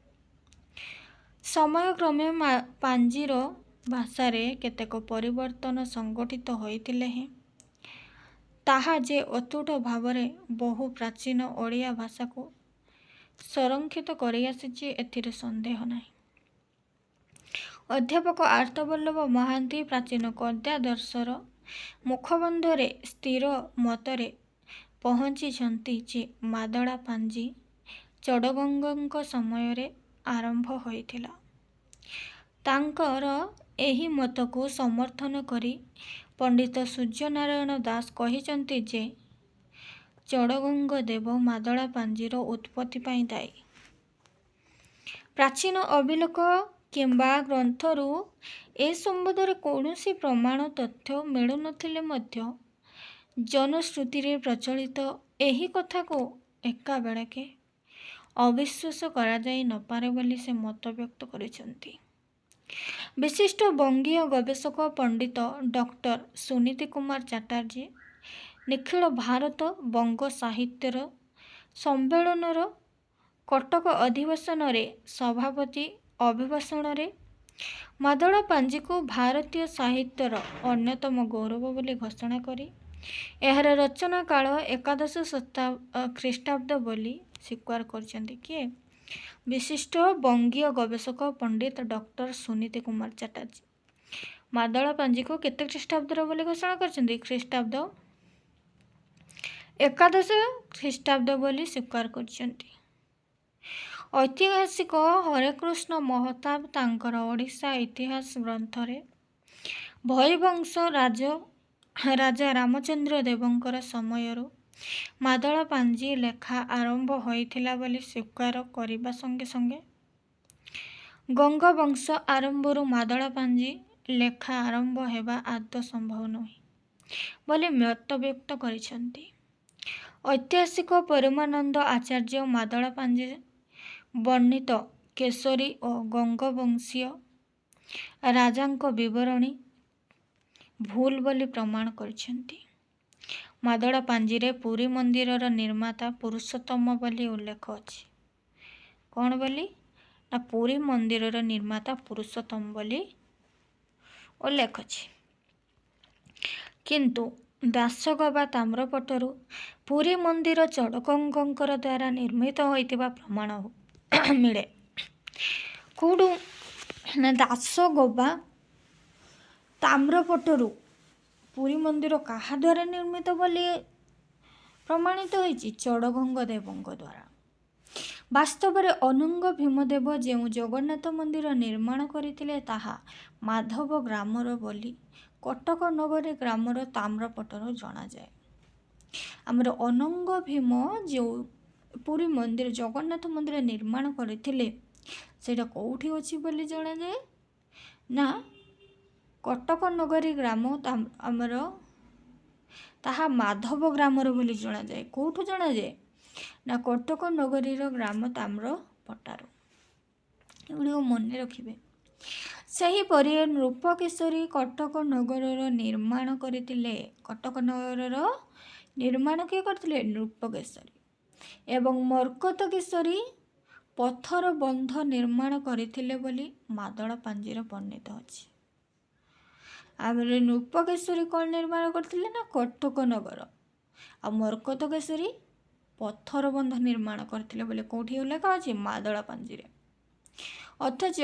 ସମୟକ୍ରମେ ପାଞ୍ଜିର ଭାଷାରେ କେତେକ ପରିବର୍ତ୍ତନ ସଂଗଠିତ ହୋଇଥିଲେ ହେଁ ତାହା ଯେ ଅତୁଟ ଭାବରେ ବହୁ ପ୍ରାଚୀନ ଓଡ଼ିଆ ଭାଷାକୁ ସଂରକ୍ଷିତ କରିଆସିଛି ଏଥିରେ ସନ୍ଦେହ ନାହିଁ। ଅଧ୍ୟାପକ ଆର୍ତ୍ତବଲ୍ଲଭ ମହାନ୍ତି ପ୍ରାଚୀନ ଗଦ୍ୟାଦର୍ଶର ମୁଖବନ୍ଧରେ ସ୍ଥିର ମତରେ ପହଞ୍ଚିଛନ୍ତି ଯେ ମାଦଳା ପାଞ୍ଜି ଚଡ଼ଗଙ୍ଗଙ୍କ ସମୟରେ ଆରମ୍ଭ ହୋଇଥିଲା। ତାଙ୍କର ଏହି ମତକୁ ସମର୍ଥନ କରି ପଣ୍ଡିତ ସୂର୍ଯ୍ୟନାରାୟଣ ଦାସ କହିଛନ୍ତି ଯେ ଚଡ଼ଗଙ୍ଗ ଦେବ ମାଦଳା ପାଞ୍ଜିର ଉତ୍ପତ୍ତି ପାଇଁ ଦାୟୀ। ପ୍ରାଚୀନ ଅଭିଲେଖ କିମ୍ବା ଗ୍ରନ୍ଥରୁ ଏ ସମ୍ବନ୍ଧରେ କୌଣସି ପ୍ରମାଣ ତଥ୍ୟ ମିଳୁନଥିଲେ ମଧ୍ୟ ଜନଶ୍ରୁତିରେ ପ୍ରଚଳିତ ଏହି କଥାକୁ ଏକାବେଳକେ ଅବିଶ୍ୱାସ କରାଯାଇ ନପାରେ ବୋଲି ସେ ମତବ୍ୟକ୍ତ କରିଛନ୍ତି। ବିଶିଷ୍ଟ ବଙ୍ଗୀୟ ଗବେଷକ ପଣ୍ଡିତ ଡକ୍ଟର ସୁନୀତି କୁମାର ଚାଟାର୍ଜୀ ନିଖିଳ ଭାରତ ବଙ୍ଗ ସାହିତ୍ୟର ସମ୍ମେଳନର କଟକ ଅଧିବେଶନରେ ସଭାପତି ଅଭିଭାଷଣରେ ମାଦଳା ପାଞ୍ଜିକୁ ଭାରତୀୟ ସାହିତ୍ୟର ଅନ୍ୟତମ ଗୌରବ ବୋଲି ଘୋଷଣା କରି ଏହାର ରଚନା କାଳ ଏକାଦଶ ଖ୍ରୀଷ୍ଟାବ୍ଦ ବୋଲି ସ୍ୱୀକାର କରିଛନ୍ତି। କିଏ? ବିଶିଷ୍ଟ ବଙ୍ଗୀୟ ଗବେଷକ ପଣ୍ଡିତ ଡକ୍ଟର ସୁନୀତି କୁମାର ଚାଟାର୍ଜୀ ମାଦଳା ପାଞ୍ଜିକୁ କେତେ ଖ୍ରୀଷ୍ଟାବ୍ଦର ବୋଲି ଘୋଷଣା କରିଛନ୍ତି? ଖ୍ରୀଷ୍ଟାବ୍ଦ ଏକାଦଶ ଖ୍ରୀଷ୍ଟାବ୍ଦ ବୋଲି ସ୍ୱୀକାର କରିଛନ୍ତି। ଐତିହାସିକ ହରେକୃଷ୍ଣ ମହତାବ ତାଙ୍କର ଓଡ଼ିଶା ଇତିହାସ ଗ୍ରନ୍ଥରେ ଭୈବଂଶ ରାଜା ରାମଚନ୍ଦ୍ର ଦେବଙ୍କର ସମୟରୁ ମାଦଳା ପାଞ୍ଜି ଲେଖା ଆରମ୍ଭ ହୋଇଥିଲା ବୋଲି ସ୍ୱୀକାର କରିବା ସଙ୍ଗେ ସଙ୍ଗେ ଗଙ୍ଗବଂଶ ଆରମ୍ଭରୁ ମାଦଳା ପାଞ୍ଜି ଲେଖା ଆରମ୍ଭ ହେବା ଆଦୌ ସମ୍ଭବ ନୁହେଁ ବୋଲି ମତବ୍ୟକ୍ତ କରିଛନ୍ତି। ଐତିହାସିକ ପରମାନନ୍ଦ ଆଚାର୍ଯ୍ୟ ମାଦଳା ପାଞ୍ଜି ବର୍ଣ୍ଣିତ କେଶରୀ ଓ ଗଙ୍ଗବଂଶୀୟ ରାଜାଙ୍କ ବିବରଣୀ ଭୁଲ ବୋଲି ପ୍ରମାଣ କରିଛନ୍ତି। ମାଦଳା ପାଞ୍ଜିରେ ପୁରୀ ମନ୍ଦିରର ନିର୍ମାତା ପୁରୁଷୋତ୍ତମ ବୋଲି ଉଲ୍ଲେଖ ଅଛି। କ'ଣ ବୋଲି? ନା ପୁରୀ ମନ୍ଦିରର ନିର୍ମାତା ପୁରୁଷୋତ୍ତମ ବୋଲି ଉଲ୍ଲେଖ ଅଛି। କିନ୍ତୁ ଦାସଗବା ତାମ୍ରପଟରୁ ପୁରୀ ମନ୍ଦିର ଚଡ଼ଗଙ୍ଗଙ୍କର ଦ୍ୱାରା ନିର୍ମିତ ହୋଇଥିବା ପ୍ରମାଣ ମିଳେ। କେଉଁଠୁ? ନା ଦାସଗବା ତାମ୍ରପଟରୁ ପୁରୀ ମନ୍ଦିର କାହା ଦ୍ୱାରା ନିର୍ମିତ ବୋଲି ପ୍ରମାଣିତ ହୋଇଛି? ଚଡ଼ଗଙ୍ଗ ଦେବଙ୍କ ଦ୍ୱାରା। ବାସ୍ତବରେ ଅନଙ୍ଗ ଭୀମଦେବ ଯେଉଁ ଜଗନ୍ନାଥ ମନ୍ଦିର ନିର୍ମାଣ କରିଥିଲେ ତାହା ମାଧବ ଗ୍ରାମର ବୋଲି କଟକ ନଗରୀ ଗ୍ରାମର ତାମ୍ରପଟରୁ ଜଣାଯାଏ। ଆମର ଅନଙ୍ଗ ଭୀମ ଯେଉଁ ପୁରୀ ମନ୍ଦିର ଜଗନ୍ନାଥ ମନ୍ଦିର ନିର୍ମାଣ କରିଥିଲେ ସେଇଟା କେଉଁଠି ଅଛି ବୋଲି ଜଣାଯାଏ? ନା କଟକ ନଗରୀ ଗ୍ରାମ ଆମର ତାହା ମାଧବ ଗ୍ରାମର ବୋଲି ଜଣାଯାଏ। କେଉଁଠୁ ଜଣାଯାଏ? ନା କଟକ ନଗରୀର ଗ୍ରାମ ତାମ୍ରପଟାରୁ। ଏଗୁଡ଼ିକ ମନେ ରଖିବେ। ସେହିପରି ନୃପକେଶରୀ କଟକ ନଗରର ନିର୍ମାଣ କରିଥିଲେ। କଟକ ନଗରର ନିର୍ମାଣ କିଏ କରିଥିଲେ? ନୃପକେଶରୀ। ଏବଂ ମର୍କତ କେଶରୀ ପଥର ବନ୍ଧ ନିର୍ମାଣ କରିଥିଲେ ବୋଲି ମାଦଳା ପାଞ୍ଜିର ବର୍ଣ୍ଣିତ ଅଛି। ଆମର ନୃପକେଶରୀ କ'ଣ ନିର୍ମାଣ କରିଥିଲେ? ନା କଟକ ନଗର। ଆଉ ମର୍କତ କେଶରୀ ପଥର ବନ୍ଧ ନିର୍ମାଣ କରିଥିଲେ ବୋଲି କେଉଁଠି ଉଲ୍ଲେଖ ଅଛି? ମାଦଳା ପାଞ୍ଜିରେ। ଅଥଚ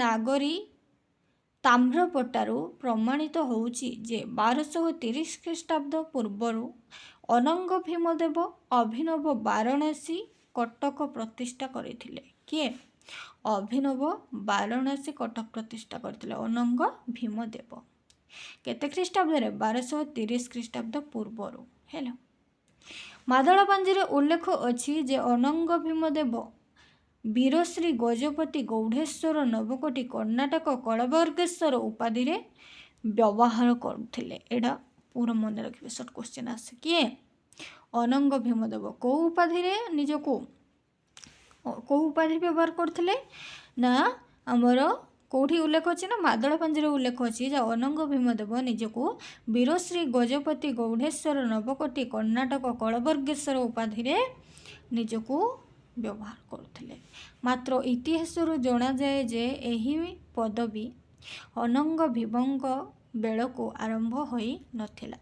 ନାଗରୀ ତାମ୍ରପଟାରୁ ପ୍ରମାଣିତ ହେଉଛି ଯେ 1230 ଖ୍ରୀଷ୍ଟାବ୍ଦ ପୂର୍ବରୁ ଅନଙ୍ଗ ଭୀମଦେବ ଅଭିନବ ବାରାଣସୀ କଟକ ପ୍ରତିଷ୍ଠା କରିଥିଲେ। କିଏ? ଅଭିନବ ବାରାଣସୀ କଟକ ପ୍ରତିଷ୍ଠା କରିଥିଲେ ଅନଙ୍ଗ ଭୀମଦେବ। କେତେ ଖ୍ରୀଷ୍ଟାବ୍ଦରେ? 1230 ଖ୍ରୀଷ୍ଟାବ୍ଦ ପୂର୍ବରୁ। ହେଲା, ମାଦଳା ପାଞ୍ଜିରେ ଉଲ୍ଲେଖ ଅଛି ଯେ ଅନଙ୍ଗ ଭୀମଦେବ ବୀରଶ୍ରୀ ଗଜପତି ଗୌଢ଼େଶ୍ୱର ନବକୋଟି କର୍ଣ୍ଣାଟକ କଳବର୍ଗେଶ୍ୱର ଉପାଧିରେ ବ୍ୟବହାର କରୁଥିଲେ। ଏଇଟା ପୁରା ମନେ ରଖିବେ, ସର୍ଟ କ୍ୱେଶ୍ଚିନ୍ ଆସେ। କିଏ? ଅନଙ୍ଗ ଭୀମଦେବ କେଉଁ ଉପାଧିରେ ନିଜକୁ କେଉଁ ଉପାଧି ବ୍ୟବହାର କରୁଥିଲେ? ନା ଆମର କେଉଁଠି ଉଲ୍ଲେଖ ଅଛି? ନା ମାଦଳା ପାଞ୍ଜିରେ ଉଲ୍ଲେଖ ଅଛି ଯେ ଅନଙ୍ଗ ଭୀମଦେବ ନିଜକୁ ବୀରଶ୍ରୀ ଗଜପତି ଗୌଢ଼େଶ୍ୱର ନବକୋଟି କର୍ଣ୍ଣାଟକ କଳବର୍ଗେଶ୍ୱର ଉପାଧିରେ ନିଜକୁ ବ୍ୟବହାର କରୁଥିଲେ। ମାତ୍ର ଇତିହାସରୁ ଜଣାଯାଏ ଯେ ଏହି ପଦବୀ ଅନଙ୍ଗ ଭୀମଙ୍କ ବେଳକୁ ଆରମ୍ଭ ହୋଇ ନଥିଲା।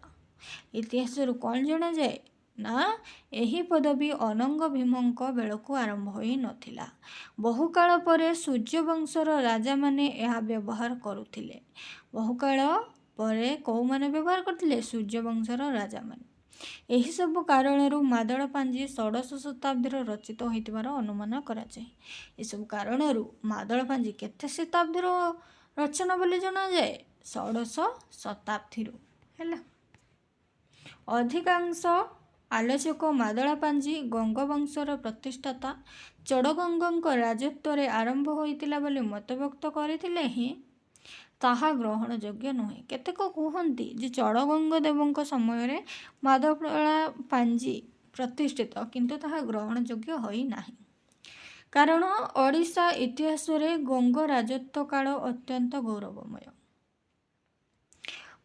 ଇତିହାସରୁ କ'ଣ ଜଣାଯାଏ? ନା ଏହି ପଦବୀ ଅନଙ୍ଗ ଭୀମଙ୍କ ବେଳକୁ ଆରମ୍ଭ ହୋଇ ନଥିଲା। ବହୁକାଳ ପରେ ସୂର୍ଯ୍ୟବଂଶର ରାଜାମାନେ ଏହା ବ୍ୟବହାର କରୁଥିଲେ। ବହୁକାଳ ପରେ କେଉଁମାନେ ବ୍ୟବହାର କରୁଥିଲେ? ସୂର୍ଯ୍ୟବଂଶର ରାଜାମାନେ। ଏହିସବୁ କାରଣରୁ ମାଦଳା ପାଞ୍ଜି ଷୋଡ଼ଶ ଶତାବ୍ଦୀରେ ରଚିତ ହୋଇଥିବାର ଅନୁମାନ କରାଯାଏ। ଏସବୁ କାରଣରୁ ମାଦଳା ପାଞ୍ଜି କେତେ ଶତାବ୍ଦୀର ରଚନା ବୋଲି ଜଣାଯାଏ? ଷୋଡ଼ଶ ଶତାବ୍ଦୀରୁ। ହେଲା, ଅଧିକାଂଶ ଆଲୋଚକ ମାଦଳା ପାଞ୍ଜି ଗଙ୍ଗବଂଶର ପ୍ରତିଷ୍ଠାତା ଚଡ଼ଗଙ୍ଗଙ୍କ ରାଜତ୍ୱରେ ଆରମ୍ଭ ହୋଇଥିଲା ବୋଲି ମତବ୍ୟକ୍ତ କରିଥିଲେ ହିଁ ତାହା ଗ୍ରହଣଯୋଗ୍ୟ ନୁହେଁ। କେତେକ କୁହନ୍ତି ଯେ ଚଡ଼ଗଙ୍ଗ ଦେବଙ୍କ ସମୟରେ ମାଦଳା ପାଞ୍ଜି ପ୍ରତିଷ୍ଠିତ, କିନ୍ତୁ ତାହା ଗ୍ରହଣଯୋଗ୍ୟ ହୋଇନାହିଁ। କାରଣ ଓଡ଼ିଶା ଇତିହାସରେ ଗଙ୍ଗ ରାଜତ୍ୱ କାଳ ଅତ୍ୟନ୍ତ ଗୌରବମୟ।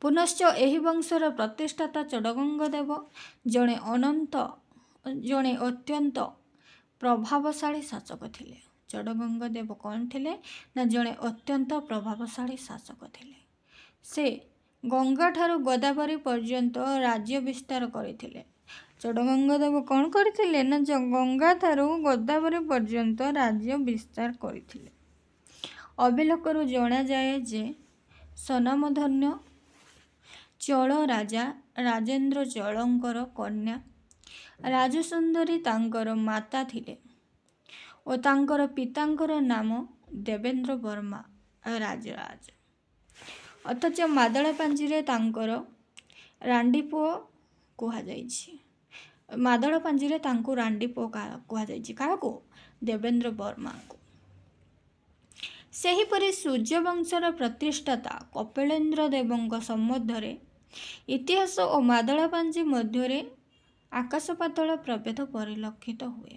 ପୁନଶ୍ଚ ଏହି ବଂଶର ପ୍ରତିଷ୍ଠାତା ଚଡ଼ଗଙ୍ଗ ଦେବ ଜଣେ ଅତ୍ୟନ୍ତ ପ୍ରଭାବଶାଳୀ ଶାସକ ଥିଲେ। ଚଡ଼ଗଙ୍ଗ ଦେବ କ'ଣ ଥିଲେ? ନା ଜଣେ ଅତ୍ୟନ୍ତ ପ୍ରଭାବଶାଳୀ ଶାସକ ଥିଲେ। ସେ ଗଙ୍ଗାଠାରୁ ଗୋଦାବରୀ ପର୍ଯ୍ୟନ୍ତ ରାଜ୍ୟ ବିସ୍ତାର କରିଥିଲେ। ଚଡ଼ଗଙ୍ଗ ଦେବ କ'ଣ କରିଥିଲେ? ନା ଗଙ୍ଗାଠାରୁ ଗୋଦାବରୀ ପର୍ଯ୍ୟନ୍ତ ରାଜ୍ୟ ବିସ୍ତାର କରିଥିଲେ। ଅଭିଲେଖରୁ ଜଣାଯାଏ ଯେ ସ୍ୱନାମଧନ୍ୟ ଚୋଳ ରାଜା ରାଜେନ୍ଦ୍ର ଚୋଳଙ୍କର କନ୍ୟା ରାଜସୁନ୍ଦରୀ ତାଙ୍କର ମାତା ଥିଲେ ଓ ତାଙ୍କର ପିତାଙ୍କର ନାମ ଦେବେନ୍ଦ୍ର ବର୍ମା ରାଜରାଜ। ଅଥଚ ମାଦଳା ପାଞ୍ଜିରେ ତାଙ୍କର ରାଣ୍ଡି ପୁଅ କୁହାଯାଇଛି। ମାଦଳା ପାଞ୍ଜିରେ ତାଙ୍କୁ ରାଣ୍ଡି ପୁଅ କୁହାଯାଇଛି। କାହାକୁ? ଦେବେନ୍ଦ୍ର ବର୍ମାଙ୍କୁ। ସେହିପରି ସୂର୍ଯ୍ୟବଂଶର ପ୍ରତିଷ୍ଠାତା କପିଳେନ୍ଦ୍ର ଦେବଙ୍କ ସମ୍ବନ୍ଧରେ ଇତିହାସ ଓ ମାଦଳା ପାଞ୍ଜି ମଧ୍ୟରେ ଆକାଶ ପାତାଳ ପ୍ରଭେଦ ପରିଲକ୍ଷିତ ହୁଏ।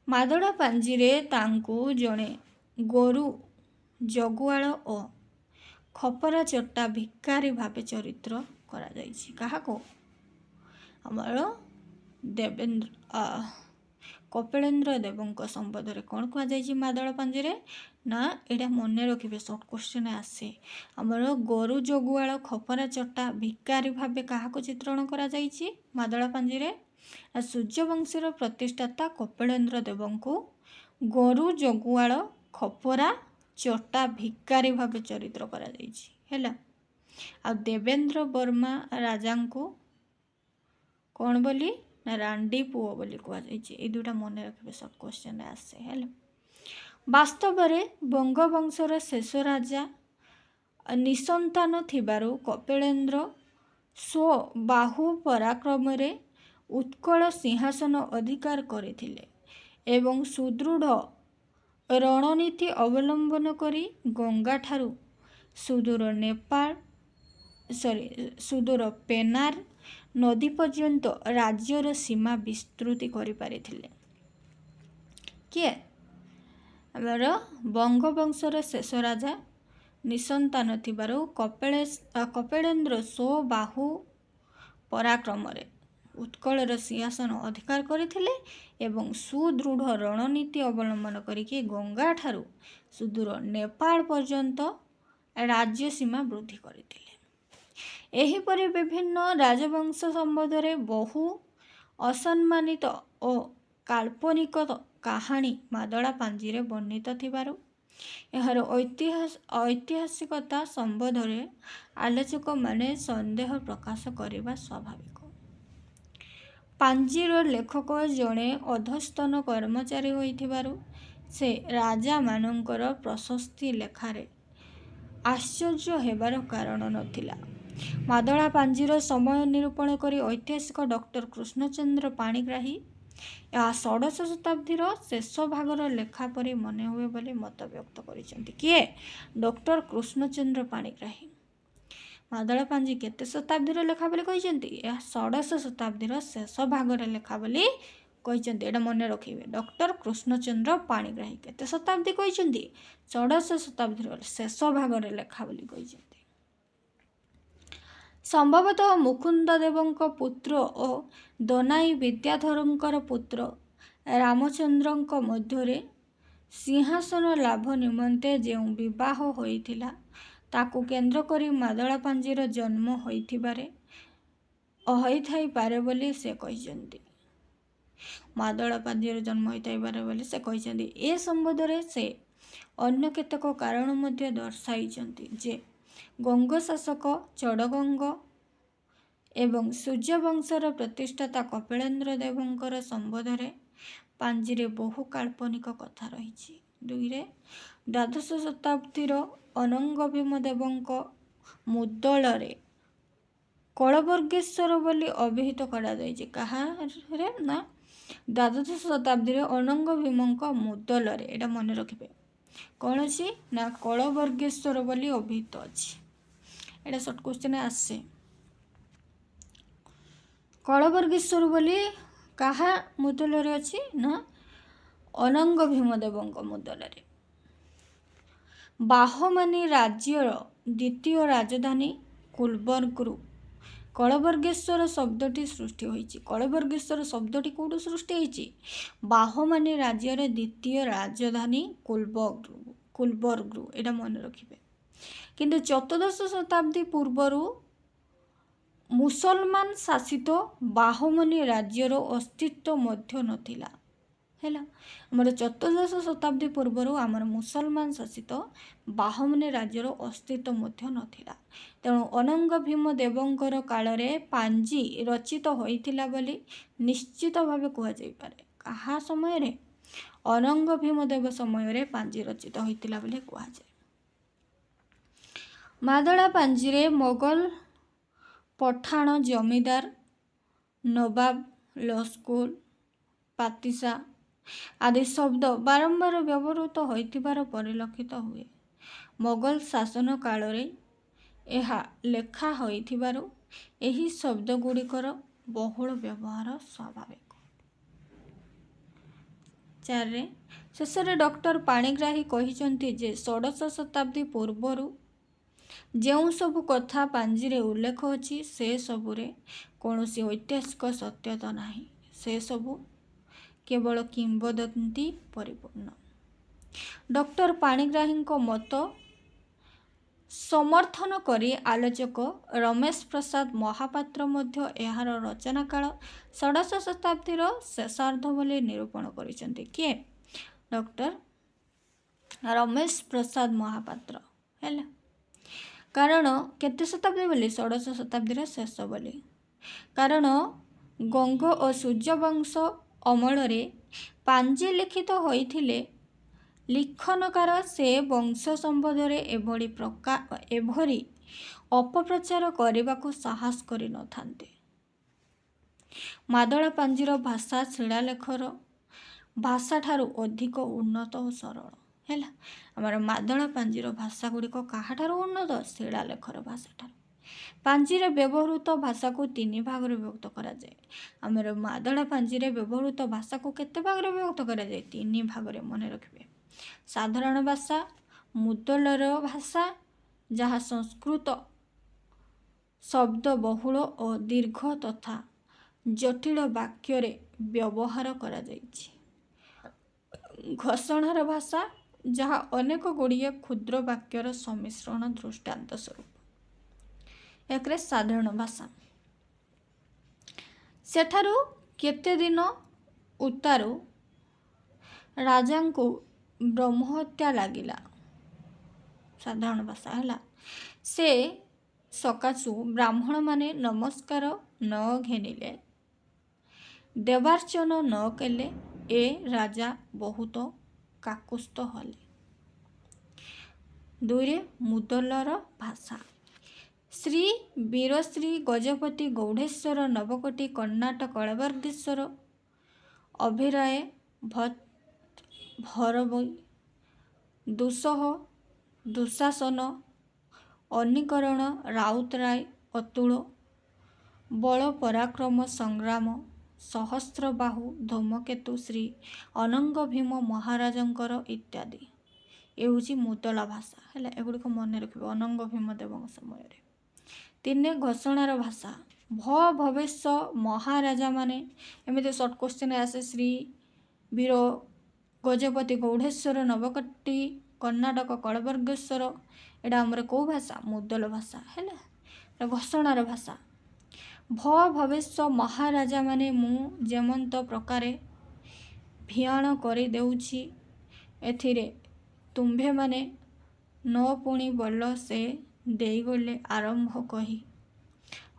ମାଦଳା ପାଞ୍ଜିରେ ତାଙ୍କୁ ଜଣେ ଗୋରୁ ଜଗୁଆଳ ଓ ଖପରା ଚଟା ଭିକାରୀ ଭାବେ ଚରିତ୍ର କରାଯାଇଛି। କାହାକୁ? ଆମର କପିଳେନ୍ଦ୍ର ଦେବଙ୍କ ସମ୍ବନ୍ଧରେ କ'ଣ କୁହାଯାଇଛି ମାଦଳା ପାଞ୍ଜିରେ? ନା ଏଇଟା ମନେ ରଖିବେ, ସର୍ଟ କ୍ୱେଶ୍ଚିନ୍ ଆସେ। ଆମର ଗୋରୁ ଜଗୁଆଳ ଖପରା ଚଟା ଭିକାରୀ ଭାବେ କାହାକୁ ଚିତ୍ରଣ କରାଯାଇଛି ମାଦଳା ପାଞ୍ଜିରେ? ସୂର୍ଯ୍ୟବଂଶୀର ପ୍ରତିଷ୍ଠାତା କପିଳେନ୍ଦ୍ର ଦେବଙ୍କୁ ଗୋରୁ ଜଗୁଆଳ ଖପରା ଚଟା ଭିକାରୀ ଭାବେ ଚରିତ୍ର କରାଯାଇଛି। ହେଲା, ଆଉ ଦେବେନ୍ଦ୍ର ବର୍ମା ରାଜାଙ୍କୁ କ'ଣ ବୋଲି? ନା ରାଣ୍ଡି ପୁଅ ବୋଲି କୁହାଯାଇଛି। ଏଇ ଦୁଇଟା ମନେ ରଖିବେ, ସର୍ଟ କ୍ୱେଶ୍ଚିନ୍ ଆସେ। ହେଲା, ବାସ୍ତବରେ ବଙ୍ଗବଂଶର ଶେଷ ରାଜା ନିଃସନ୍ତାନ ଥିବାରୁ କପିଳେନ୍ଦ୍ର ସ୍ୱବାହୁ ପରାକ୍ରମରେ ଉତ୍କଳ ସିଂହାସନ ଅଧିକାର କରିଥିଲେ ଏବଂ ସୁଦୃଢ଼ ରଣନୀତି ଅବଲମ୍ବନ କରି ଗଙ୍ଗାଠାରୁ ସୁଦୂର ପେନାର ନଦୀ ପର୍ଯ୍ୟନ୍ତ ରାଜ୍ୟର ସୀମା ବିସ୍ତୃତି କରିପାରିଥିଲେ। କିଏ? ଆମର ବଙ୍ଗବଂଶର ଶେଷ ରାଜା ନିଃସନ୍ତାନ ଥିବାରୁ କପିଳେନ୍ଦ୍ର ସ୍ୱବାହୁ ପରାକ୍ରମରେ ଉତ୍କଳର ସିଂହାସନ ଅଧିକାର କରିଥିଲେ ଏବଂ ସୁଦୃଢ଼ ରଣନୀତି ଅବଲମ୍ବନ କରିକି ଗଙ୍ଗାଠାରୁ ସୁଦୂର ନେପାଳ ପର୍ଯ୍ୟନ୍ତ ରାଜ୍ୟ ସୀମା ବୃଦ୍ଧି କରିଥିଲେ। ଏହିପରି ବିଭିନ୍ନ ରାଜବଂଶ ସମ୍ବନ୍ଧରେ ବହୁ ଅସମ୍ମାନିତ ଓ କାଳ୍ପନିକ କାହାଣୀ ମାଦଳା ପାଞ୍ଜିରେ ବର୍ଣ୍ଣିତ ଥିବାରୁ ଏହାର ଐତିହାସିକତା ସମ୍ବନ୍ଧରେ ଆଲୋଚକମାନେ ସନ୍ଦେହ ପ୍ରକାଶ କରିବା ସ୍ୱାଭାବିକ। ପାଞ୍ଜିର ଲେଖକ ଜଣେ ଅଧସ୍ତନ କର୍ମଚାରୀ ହୋଇଥିବାରୁ ସେ ରାଜାମାନଙ୍କର ପ୍ରଶସ୍ତି ଲେଖାରେ ଆଶ୍ଚର୍ଯ୍ୟ ହେବାର କାରଣ ନଥିଲା। ମାଦଳା ପାଞ୍ଜିର ସମୟ ନିରୂପଣ କରି ଐତିହାସିକ ଡକ୍ଟର କୃଷ୍ଣଚନ୍ଦ୍ର ପାଣିଗ୍ରାହୀ ଏହା ଷୋଡ଼ଶ ଶତାବ୍ଦୀର ଶେଷ ଭାଗର ଲେଖା ପରି ମନେ ହୁଏ ବୋଲି ମତ ବ୍ୟକ୍ତ କରିଛନ୍ତି। କିଏ? ଡକ୍ଟର କୃଷ୍ଣଚନ୍ଦ୍ର ପାଣିଗ୍ରାହୀ। ମାଦଳା ପାଞ୍ଜି କେତେ ଶତାବ୍ଦୀର ଲେଖା ବୋଲି କହିଛନ୍ତି? ଏହା ଷୋଡ଼ଶ ଶତାବ୍ଦୀର ଶେଷ ଭାଗରେ ଲେଖା ବୋଲି କହିଛନ୍ତି। ଏଇଟା ମନେ ରଖିବେ। ଡକ୍ଟର କୃଷ୍ଣଚନ୍ଦ୍ର ପାଣିଗ୍ରାହୀ କେତେ ଶତାବ୍ଦୀ କହିଛନ୍ତି? ଷୋଡ଼ଶ ଶତାବ୍ଦୀର ଶେଷ ଭାଗରେ ଲେଖା ବୋଲି କହିଛନ୍ତି। ସମ୍ଭବତଃ ମୁକୁନ୍ଦ ଦେବଙ୍କ ପୁତ୍ର ଓ ଦନାଇ ବିଦ୍ୟାଧରଙ୍କର ପୁତ୍ର ରାମଚନ୍ଦ୍ରଙ୍କ ମଧ୍ୟରେ ସିଂହାସନ ଲାଭ ନିମନ୍ତେ ଯେଉଁ ବିବାହ ହୋଇଥିଲା ତାକୁ କେନ୍ଦ୍ର କରି ମାଦଳା ପାଞ୍ଜିର ଜନ୍ମ ହୋଇଥାଇପାରେ ବୋଲି ସେ କହିଛନ୍ତି। ମାଦଳା ପାଞ୍ଜିର ଜନ୍ମ ହୋଇଥାଇପାରେ ବୋଲି ସେ କହିଛନ୍ତି। ଏ ସମ୍ବନ୍ଧରେ ସେ ଅନ୍ୟ କେତେକ କାରଣ ମଧ୍ୟ ଦର୍ଶାଇଛନ୍ତି ଯେ ଗଙ୍ଗ ଶାସକ ଚଡ଼ଗଙ୍ଗ ଏବଂ ସୂର୍ଯ୍ୟବଂଶର ପ୍ରତିଷ୍ଠାତା କପିଳେନ୍ଦ୍ର ଦେବଙ୍କର ସମ୍ବନ୍ଧରେ ପାଞ୍ଜିରେ ବହୁ କାଳ୍ପନିକ କଥା ରହିଛି। 2. ଦ୍ୱାଦଶ ଶତାବ୍ଦୀର ଅନଙ୍ଗ ଭୀମ ଦେବଙ୍କ ମୁଦ୍ଦଳରେ କଳବର୍ଗେଶ୍ୱର ବୋଲି ଅଭିହିତ କରାଯାଇଛି। କାହାରେ? ନା ଦ୍ୱାଦଶ ଶତାବ୍ଦୀରେ ଅନଙ୍ଗ ଭୀମଙ୍କ ମୁଦ୍ଦଳରେ, ଏଇଟା ମନେ ରଖିବେ, କ'ଣ ଅଛି? ନା କଳବର୍ଗେଶ୍ୱର ବୋଲି ଅଭିହିତ ଅଛି। ଏଇଟା ସର୍ଟ କ୍ୱେଶ୍ଚନ ଆସେ। କଳବର୍ଗେଶ୍ୱର ବୋଲି କାହା ମୁଦ୍ଦଳରେ ଅଛି? ନା ଅନଙ୍ଗ ଭୀମ ଦେବଙ୍କ ମୁଦ୍ଦଳରେ। ବାହମାନୀ ରାଜ୍ୟର ଦ୍ୱିତୀୟ ରାଜଧାନୀ କୁଲବର୍ଗରୁ କଳବର୍ଗେଶ୍ୱର ଶବ୍ଦଟି ସୃଷ୍ଟି ହୋଇଛି। କଳବର୍ଗେଶ୍ୱର ଶବ୍ଦଟି କେଉଁଠୁ ସୃଷ୍ଟି ହୋଇଛି? ବାହମାନୀ ରାଜ୍ୟର ଦ୍ୱିତୀୟ ରାଜଧାନୀ କୁଲବର୍ଗରୁ। ଏଇଟା ମନେ ରଖିବେ। କିନ୍ତୁ ଚତୁର୍ଦ୍ଦଶ ଶତାବ୍ଦୀ ପୂର୍ବରୁ ମୁସଲମାନ ଶାସିତ ବାହମନୀ ରାଜ୍ୟର ଅସ୍ତିତ୍ୱ ମଧ୍ୟ ନଥିଲା। ହେଲା, ଆମର ଚତୁର୍ଦ୍ଦଶ ଶତାବ୍ଦୀ ପୂର୍ବରୁ ଆମର ମୁସଲମାନ ଶାସିତ ବାହମନୀ ରାଜ୍ୟର ଅସ୍ତିତ୍ୱ ମଧ୍ୟ ନଥିଲା। ତେଣୁ ଅନଙ୍ଗ ଭୀମ ଦେବଙ୍କର କାଳରେ ପାଞ୍ଜି ରଚିତ ହୋଇଥିଲା ବୋଲି ନିଶ୍ଚିତ ଭାବେ କୁହାଯାଇପାରେ। କାହା ସମୟରେ? ଅନଙ୍ଗ ଭୀମ ଦେବ ସମୟରେ ପାଞ୍ଜି ରଚିତ ହୋଇଥିଲା ବୋଲି କୁହାଯାଏ। ମାଦଳା ପାଞ୍ଜିରେ ମୋଗଲ, ପଠାଣ, ଜମିଦାର, ନବାବ, ଲସ୍କୁର, ପାତିସା ଆଦି ଶବ୍ଦ ବାରମ୍ବାର ବ୍ୟବହୃତ ହୋଇଥିବାର ପରିଲକ୍ଷିତ ହୁଏ। ମୋଗଲ ଶାସନ କାଳରେ ଏହା ଲେଖା ହୋଇଥିବାରୁ ଏହି ଶବ୍ଦଗୁଡ଼ିକର ବହୁଳ ବ୍ୟବହାର ସ୍ୱାଭାବିକ। 4. ଶେଷରେ ଡକ୍ଟର ପାଣିଗ୍ରାହୀ କହିଛନ୍ତି ଯେ ଷୋଡ଼ଶ ଶତାବ୍ଦୀ ପୂର୍ବରୁ ଯେଉଁ ସବୁ କଥା ପାଞ୍ଜିରେ ଉଲ୍ଲେଖ ଅଛି ସେସବୁରେ କୌଣସି ଐତିହାସିକ ସତ୍ୟତା ନାହିଁ। ସେସବୁ କେବଳ କିମ୍ବଦନ୍ତୀ ପରିପୂର୍ଣ୍ଣ। ଡକ୍ଟର ପାଣିଗ୍ରାହୀଙ୍କ ମତ ସମର୍ଥନ କରି ଆଲୋଚକ ରମେଶ ପ୍ରସାଦ ମହାପାତ୍ର ମଧ୍ୟ ଏହାର ରଚନାକାଳ ଷୋଡ଼ଶ ଶତାବ୍ଦୀର ଶେଷାର୍ଦ୍ଧ ବୋଲି ନିରୂପଣ କରିଛନ୍ତି। କିଏ? ଡକ୍ଟର ରମେଶ ପ୍ରସାଦ ମହାପାତ୍ର। ହେଲା, କାରଣ କେତେ ଶତାବ୍ଦୀ ବୋଲି? ଷୋଡ଼ଶ ଶତାବ୍ଦୀର ଶେଷ ବୋଲି। କାରଣ ଗଙ୍ଗ ଓ ସୂର୍ଯ୍ୟବଂଶ ଅମଳରେ ପାଞ୍ଜି ଲିଖିତ ହୋଇଥିଲେ ଲିଖନକାର ସେ ବଂଶ ସମ୍ବନ୍ଧରେ ଏଭଳି ଅପପ୍ରଚାର କରିବାକୁ ସାହସ କରିନଥାନ୍ତେ। ମାଦଳା ପାଞ୍ଜିର ଭାଷା ଶିଳାଲେଖର ଭାଷାଠାରୁ ଅଧିକ ଉନ୍ନତ ଓ ସରଳ। ହେଲା, ଆମର ମାଦଳା ପାଞ୍ଜିର ଭାଷା ଗୁଡ଼ିକ କାହାଠାରୁ ଉନ୍ନତ? ଶିଳାଲେଖର ଭାଷାଠାରୁ। ପାଞ୍ଜିରେ ବ୍ୟବହୃତ ଭାଷାକୁ 3 ଭାଗରେ ବିଭକ୍ତ କରାଯାଏ। ଆମର ମାଦଳା ପାଞ୍ଜିରେ ବ୍ୟବହୃତ ଭାଷାକୁ କେତେ ଭାଗରେ ବିଭକ୍ତ କରାଯାଏ? 3 ଭାଗରେ, ମନେ ରଖିବେ। ସାଧାରଣ ଭାଷା, ମୁଦ୍ଦଳର ଭାଷା ଯାହା ସଂସ୍କୃତ ଶବ୍ଦ ବହୁଳ ଓ ଦୀର୍ଘ ତଥା ଜଟିଳ ବାକ୍ୟରେ ବ୍ୟବହାର କରାଯାଇଛି। ଘୋଷଣାର ଭାଷା ଯାହା ଅନେକ ଗୁଡ଼ିଏ କ୍ଷୁଦ୍ର ବାକ୍ୟର ସମ୍ମିଶ୍ରଣ। ଦୃଷ୍ଟାନ୍ତ ସ୍ୱରୂପ 1ରେ ସାଧାରଣ ଭାଷା। ସେଠାରୁ କେତେ ଦିନ ଉତ୍ତାରୁ ରାଜାଙ୍କୁ ବ୍ରହ୍ମହତ୍ୟା ଲାଗିଲା। ସାଧାରଣ ଭାଷା। ହେଲା, ସେ ସକାଶୁ ବ୍ରାହ୍ମଣମାନେ ନମସ୍କାର ନ ଘେନିଲେ, ଦେବାର୍ଚ୍ଚନ ନ କଲେ, ଏ ରାଜା ବହୁତ କାକୁସ୍ଥ ହେଲେ। ଦୁଇରେ ମୁଦଲର ଭାଷା। ଶ୍ରୀ ବୀରଶ୍ରୀ ଗଜପତି ଗୌଡ଼େଶ୍ୱର ନବକୋଟି କର୍ଣ୍ଣାଟ କଳବର୍ଗେଶ୍ୱର ଅଭିରାୟ ଭରବୈ ଦୁଃସହ ଦୁଃଶାସନ ଅନିକରଣ ରାଉତରାୟ ଅତୁଳ ବଳ ପରାକ୍ରମ ସଂଗ୍ରାମ ସହସ୍ରବାହୁ ଧୂମକେତୁ ଶ୍ରୀ ଅନଙ୍ଗ ଭୀମ ମହାରାଜଙ୍କର ଇତ୍ୟାଦି। ଏ ହେଉଛି ମୁଦଲା ଭାଷା ହେଲା, ଏଗୁଡ଼ିକ ମନେ ରଖିବ ଅନଙ୍ଗ ଭୀମ ଦେବଙ୍କ ସମୟରେ। ତିନି ଘୋଷଣାର ଭାଷା। ଭବେଶ ମହାରାଜା ମାନେ, ଏମିତି ସର୍ଟ କ୍ୱେଶ୍ଚିନ୍ ଆସେ। ଶ୍ରୀ ବୀର ଗଜପତି ଗୌଡ଼େଶ୍ୱର ନବକୋଟି କର୍ଣ୍ଣାଟକ କଳବର୍ଗେଶ୍ୱର, ଏଇଟା ଆମର କେଉଁ ଭାଷା? ମୁଦଲ ଭାଷା ହେଲା, ଘୋଷଣାର ଭାଷା। ଭବେଶ ମହାରାଜା ମାନେ ମୁଁ ଯେମନ୍ତ ପ୍ରକାରେ ଭିଆଣ କରି ଦେଉଛି, ଏଥିରେ ତୁମ୍ଭେମାନେ ନ ପୁଣି ବୋଲ ସେ ଦେଇଗଲେ ଆରମ୍ଭ କହି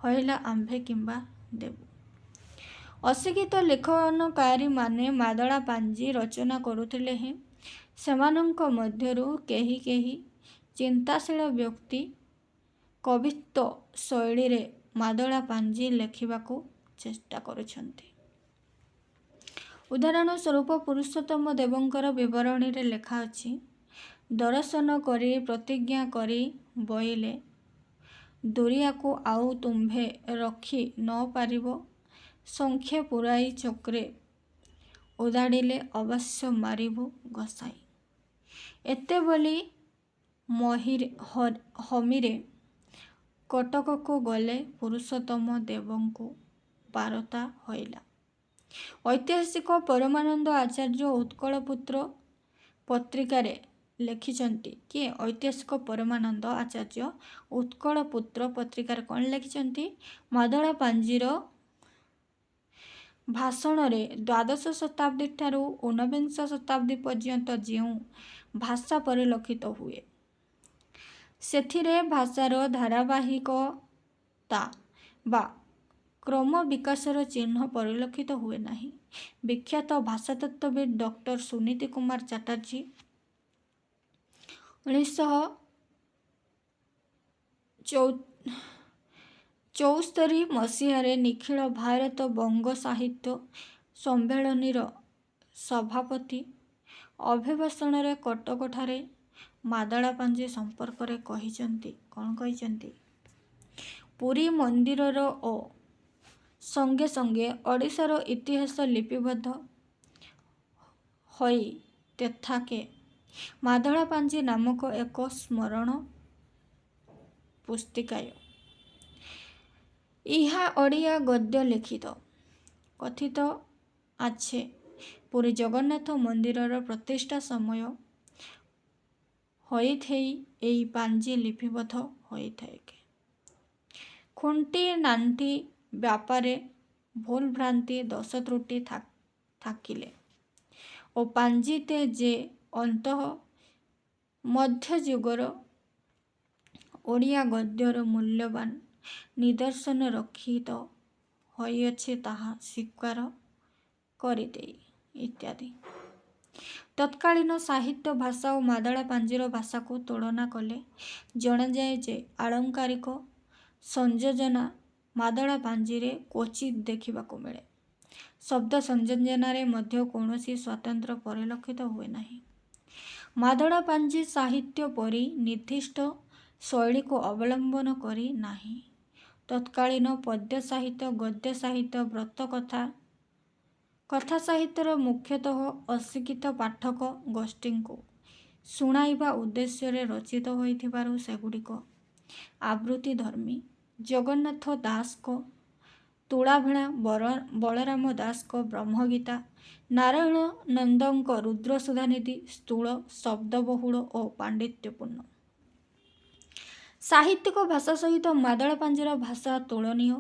ହଇଲା ଆମ୍ଭେ କିମ୍ବା ଦେବୁ। ଅଶିକ୍ଷିତ ଲେଖନକାରୀମାନେ ମାଦଳା ପାଞ୍ଜି ରଚନା କରୁଥିଲେ ହେଁ ସେମାନଙ୍କ ମଧ୍ୟରୁ କେହି କେହି ଚିନ୍ତାଶୀଳ ବ୍ୟକ୍ତି କବିତ୍ୱ ଶୈଳୀରେ ମାଦଳା ପାଞ୍ଜି ଲେଖିବାକୁ ଚେଷ୍ଟା କରୁଛନ୍ତି। ଉଦାହରଣ ସ୍ୱରୂପ ପୁରୁଷୋତ୍ତମ ଦେବଙ୍କର ବିବରଣୀରେ ଲେଖା ଅଛି, ଦର୍ଶନ କରି ପ୍ରତିଜ୍ଞା କରି ବୋଇଲେ ଦୁରିଆକୁ ଆଉ ତୁମ୍ଭେ ରଖି ନ ପାରିବ, ଶଙ୍ଖେ ପୁରାଇ ଚକ୍ରେ ଉଦାଡ଼ିଲେ ଅବଶ୍ୟ ମାରିବୁ ଘଷାଇ। ଏତେ ବୋଲି ହମିରେ କଟକକୁ ଗଲେ ପୁରୁଷୋତ୍ତମ ଦେବଙ୍କୁ ବାରତା ହଇଲା। ଐତିହାସିକ ପରମାନନ୍ଦ ଆଚାର୍ଯ୍ୟ ଉତ୍କଳପୁତ୍ର ପତ୍ରିକାରେ ଲେଖିଛନ୍ତି। କିଏ? ଐତିହାସିକ ପରମାନନ୍ଦ ଆଚାର୍ଯ୍ୟ ଉତ୍କଳପୁତ୍ର ପତ୍ରିକାରେ କ'ଣ ଲେଖିଛନ୍ତି? ମାଦଳା ପାଞ୍ଜିର ଭାଷଣରେ ଦ୍ୱାଦଶ ଶତାବ୍ଦୀ ଠାରୁ ଊନବିଂଶ ଶତାବ୍ଦୀ ପର୍ଯ୍ୟନ୍ତ ଯେଉଁ ଭାଷା ପରିଲକ୍ଷିତ ହୁଏ, ସେଥିରେ ଭାଷାର ଧାରାବାହିକତା ବା କ୍ରମ ବିକାଶର ଚିହ୍ନ ପରିଲକ୍ଷିତ ହୁଏ ନାହିଁ। ବିଖ୍ୟାତ ଭାଷାତତ୍ତ୍ୱବିତ୍ ଡକ୍ଟର ସୁନୀତି କୁମାର ଚାଟାର୍ଜୀ 1974 ମସିହାରେ ନିଖିଳ ଭାରତ ବଙ୍ଗ ସାହିତ୍ୟ ସମ୍ମିଳନୀର ସଭାପତି ଅଭିଭାଷଣରେ କଟକଠାରେ ମାଦଳା ପାଞ୍ଜି ସମ୍ପର୍କରେ କହିଛନ୍ତି। କ'ଣ କହିଛନ୍ତି? ପୁରୀ ମନ୍ଦିରର ଓ ସଙ୍ଗେ ସଙ୍ଗେ ଓଡ଼ିଶାର ଇତିହାସ ଲିପିବଦ୍ଧ ହୋଇ ତେଥାକେ ମାଦଳା ପାଞ୍ଜି ନାମକ ଏକ ସ୍ମରଣ ପୁସ୍ତିକାୟ ଇହା ଓଡ଼ିଆ ଗଦ୍ୟ ଲିଖିତ। কথିତ আছে ପୁରୀ ଜଗନ୍ନାଥ ମନ୍ଦିରର ପ୍ରତିଷ୍ଠା ସମୟ ହୋଇଥେଇ ଏହି ପାଞ୍ଜି ଲିପିବଦ୍ଧ ହୋଇଥାଏ। ଖୁଣ୍ଟି ନାଣ୍ଟି ବ୍ୟାପାରେ ଭୁଲ ଭ୍ରାନ୍ତି ଦୋଷ ତ୍ରୁଟି থাকিলে ଓ ପାଞ୍ଜିତେ ଯେ ଅନ୍ତଃ ମଧ୍ୟଯୁଗର ଓଡ଼ିଆ ଗଦ୍ୟର ମୂଲ୍ୟବାନ ନିଦର୍ଶନ ରକ୍ଷିତ ହୋଇଅଛି ତାହା ସ୍ୱୀକାର କରିଦେଇ ଇତ୍ୟାଦି। ତତ୍କାଳୀନ ସାହିତ୍ୟ ଭାଷା ଓ ମାଦଳା ପାଞ୍ଜିର ଭାଷାକୁ ତୁଳନା କଲେ ଜଣାଯାଏ ଯେ ଆଳଙ୍କାରିକ ସଂଯୋଜନା ମାଦଳା ପାଞ୍ଜିରେ କ୍ୱଚିତ୍ ଦେଖିବାକୁ ମିଳେ। ଶବ୍ଦ ସଂଯୋଜନାରେ ମଧ୍ୟ କୌଣସି ସ୍ୱାତନ୍ତ୍ର୍ୟ ପରିଲକ୍ଷିତ ହୁଏ ନାହିଁ। ମାଦଳା ପାଞ୍ଜି ସାହିତ୍ୟ ପରି ନିର୍ଦ୍ଦିଷ୍ଟ ଶୈଳୀକୁ ଅବଲମ୍ବନ କରି ନାହିଁ। ତତ୍କାଳୀନ ପଦ୍ୟ ସାହିତ୍ୟ, ଗଦ୍ୟ ସାହିତ୍ୟ, ବ୍ରତ କଥା ସାହିତ୍ୟର ମୁଖ୍ୟତଃ ଅଶିକ୍ଷିତ ପାଠକ ଗୋଷ୍ଠୀଙ୍କୁ ଶୁଣାଇବା ଉଦ୍ଦେଶ୍ୟରେ ରଚିତ ହୋଇଥିବାରୁ ସେଗୁଡ଼ିକ ଆବୃତ୍ତିଧର୍ମୀ। ଜଗନ୍ନାଥ ଦାସଙ୍କ ତୁଳାଭିଣା, ବଳରାମ ଦାସଙ୍କ ବ୍ରହ୍ମଗୀତା, ନାରାୟଣ ନନ୍ଦଙ୍କ ରୁଦ୍ର ସୁଧାନିଧି ସ୍ଥୂଳ, ଶବ୍ଦବହୁଳ ଓ ପାଣ୍ଡିତ୍ୟପୂର୍ଣ୍ଣ। ସାହିତ୍ୟିକ ଭାଷା ସହିତ ମାଦଳା ପାଞ୍ଜିର ଭାଷା ତୁଳନୀୟ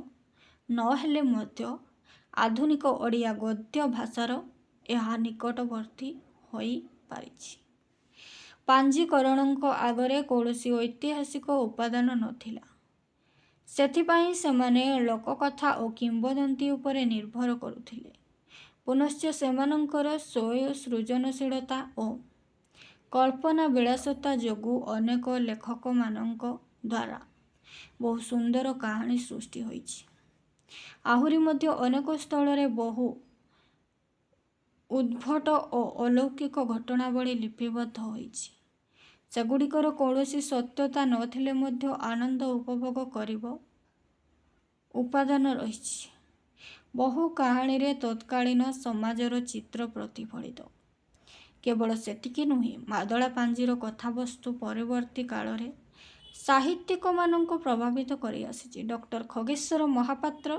ନ ହେଲେ ମଧ୍ୟ ଆଧୁନିକ ଓଡ଼ିଆ ଗଦ୍ୟ ଭାଷାର ଏହା ନିକଟବର୍ତ୍ତୀ ହୋଇପାରିଛି। ପାଞ୍ଜିକରଣଙ୍କ ଆଗରେ କୌଣସି ଐତିହାସିକ ଉପାଦାନ ନଥିଲା। ସେଥିପାଇଁ ସେମାନେ ଲୋକକଥା ଓ କିମ୍ବଦନ୍ତୀ ଉପରେ ନିର୍ଭର କରୁଥିଲେ। ପୁନଶ୍ଚ ସେମାନଙ୍କର ସ୍ୱୟ ସୃଜନଶୀଳତା ଓ କଳ୍ପନା ବିଳାସତା ଯୋଗୁଁ ଅନେକ ଲେଖକମାନଙ୍କ ଦ୍ୱାରା ବହୁ ସୁନ୍ଦର କାହାଣୀ ସୃଷ୍ଟି ହୋଇଛି। ଆହୁରି ମଧ୍ୟ ଅନେକ ସ୍ଥଳରେ ବହୁ ଉଦ୍ଭଟ ଓ ଅଲୌକିକ ଘଟଣାବଳୀ ଲିପିବଦ୍ଧ ହୋଇଛି। ସେଗୁଡ଼ିକର କୌଣସି ସତ୍ୟତା ନଥିଲେ ମଧ୍ୟ ଆନନ୍ଦ ଉପଭୋଗ କରିବ ଉପାଦାନ ରହିଛି। ବହୁ କାହାଣୀରେ ତତ୍କାଳୀନ ସମାଜର ଚିତ୍ର ପ୍ରତିଫଳିତ। କେବଳ ସେତିକି ନୁହେଁ, ମାଦଳା ପାଞ୍ଜିର କଥାବସ୍ତୁ ପରବର୍ତ୍ତୀ କାଳରେ ସାହିତ୍ୟିକମାନଙ୍କୁ ପ୍ରଭାବିତ କରିଆସିଛି। ଡକ୍ଟର ଖଗେଶ୍ୱର ମହାପାତ୍ର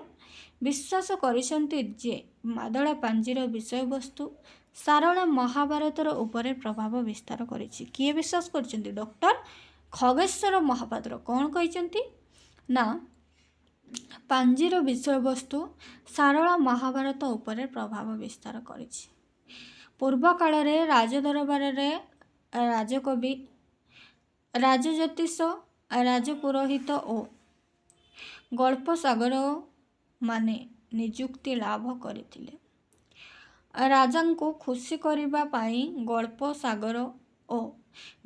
ବିଶ୍ୱାସ କରିଛନ୍ତି ଯେ ମାଦଳା ପାଞ୍ଜିର ବିଷୟବସ୍ତୁ ସାରଳା ମହାଭାରତର ଉପରେ ପ୍ରଭାବ ବିସ୍ତାର କରିଛି। କିଏ ବିଶ୍ୱାସ କରିଛନ୍ତି? ଡକ୍ଟର ଖଗେଶ୍ୱର ମହାପାତ୍ର। କ'ଣ କହିଛନ୍ତି ନା ପାଞ୍ଜିର ବିଷୟବସ୍ତୁ ସାରଳା ମହାଭାରତ ଉପରେ ପ୍ରଭାବ ବିସ୍ତାର କରିଛି। ପୂର୍ବ କାଳରେ ରାଜଦରବାରରେ ରାଜକବି, ରାଜଜ୍ୟୋତିଷ, ରାଜପୁରୋହିତ ଓ ଗଳ୍ପ ସାଗରମାନେ ନିଯୁକ୍ତି ଲାଭ କରିଥିଲେ। ରାଜାଙ୍କୁ ଖୁସି କରିବା ପାଇଁ ଗଳ୍ପ ସାଗର ଓ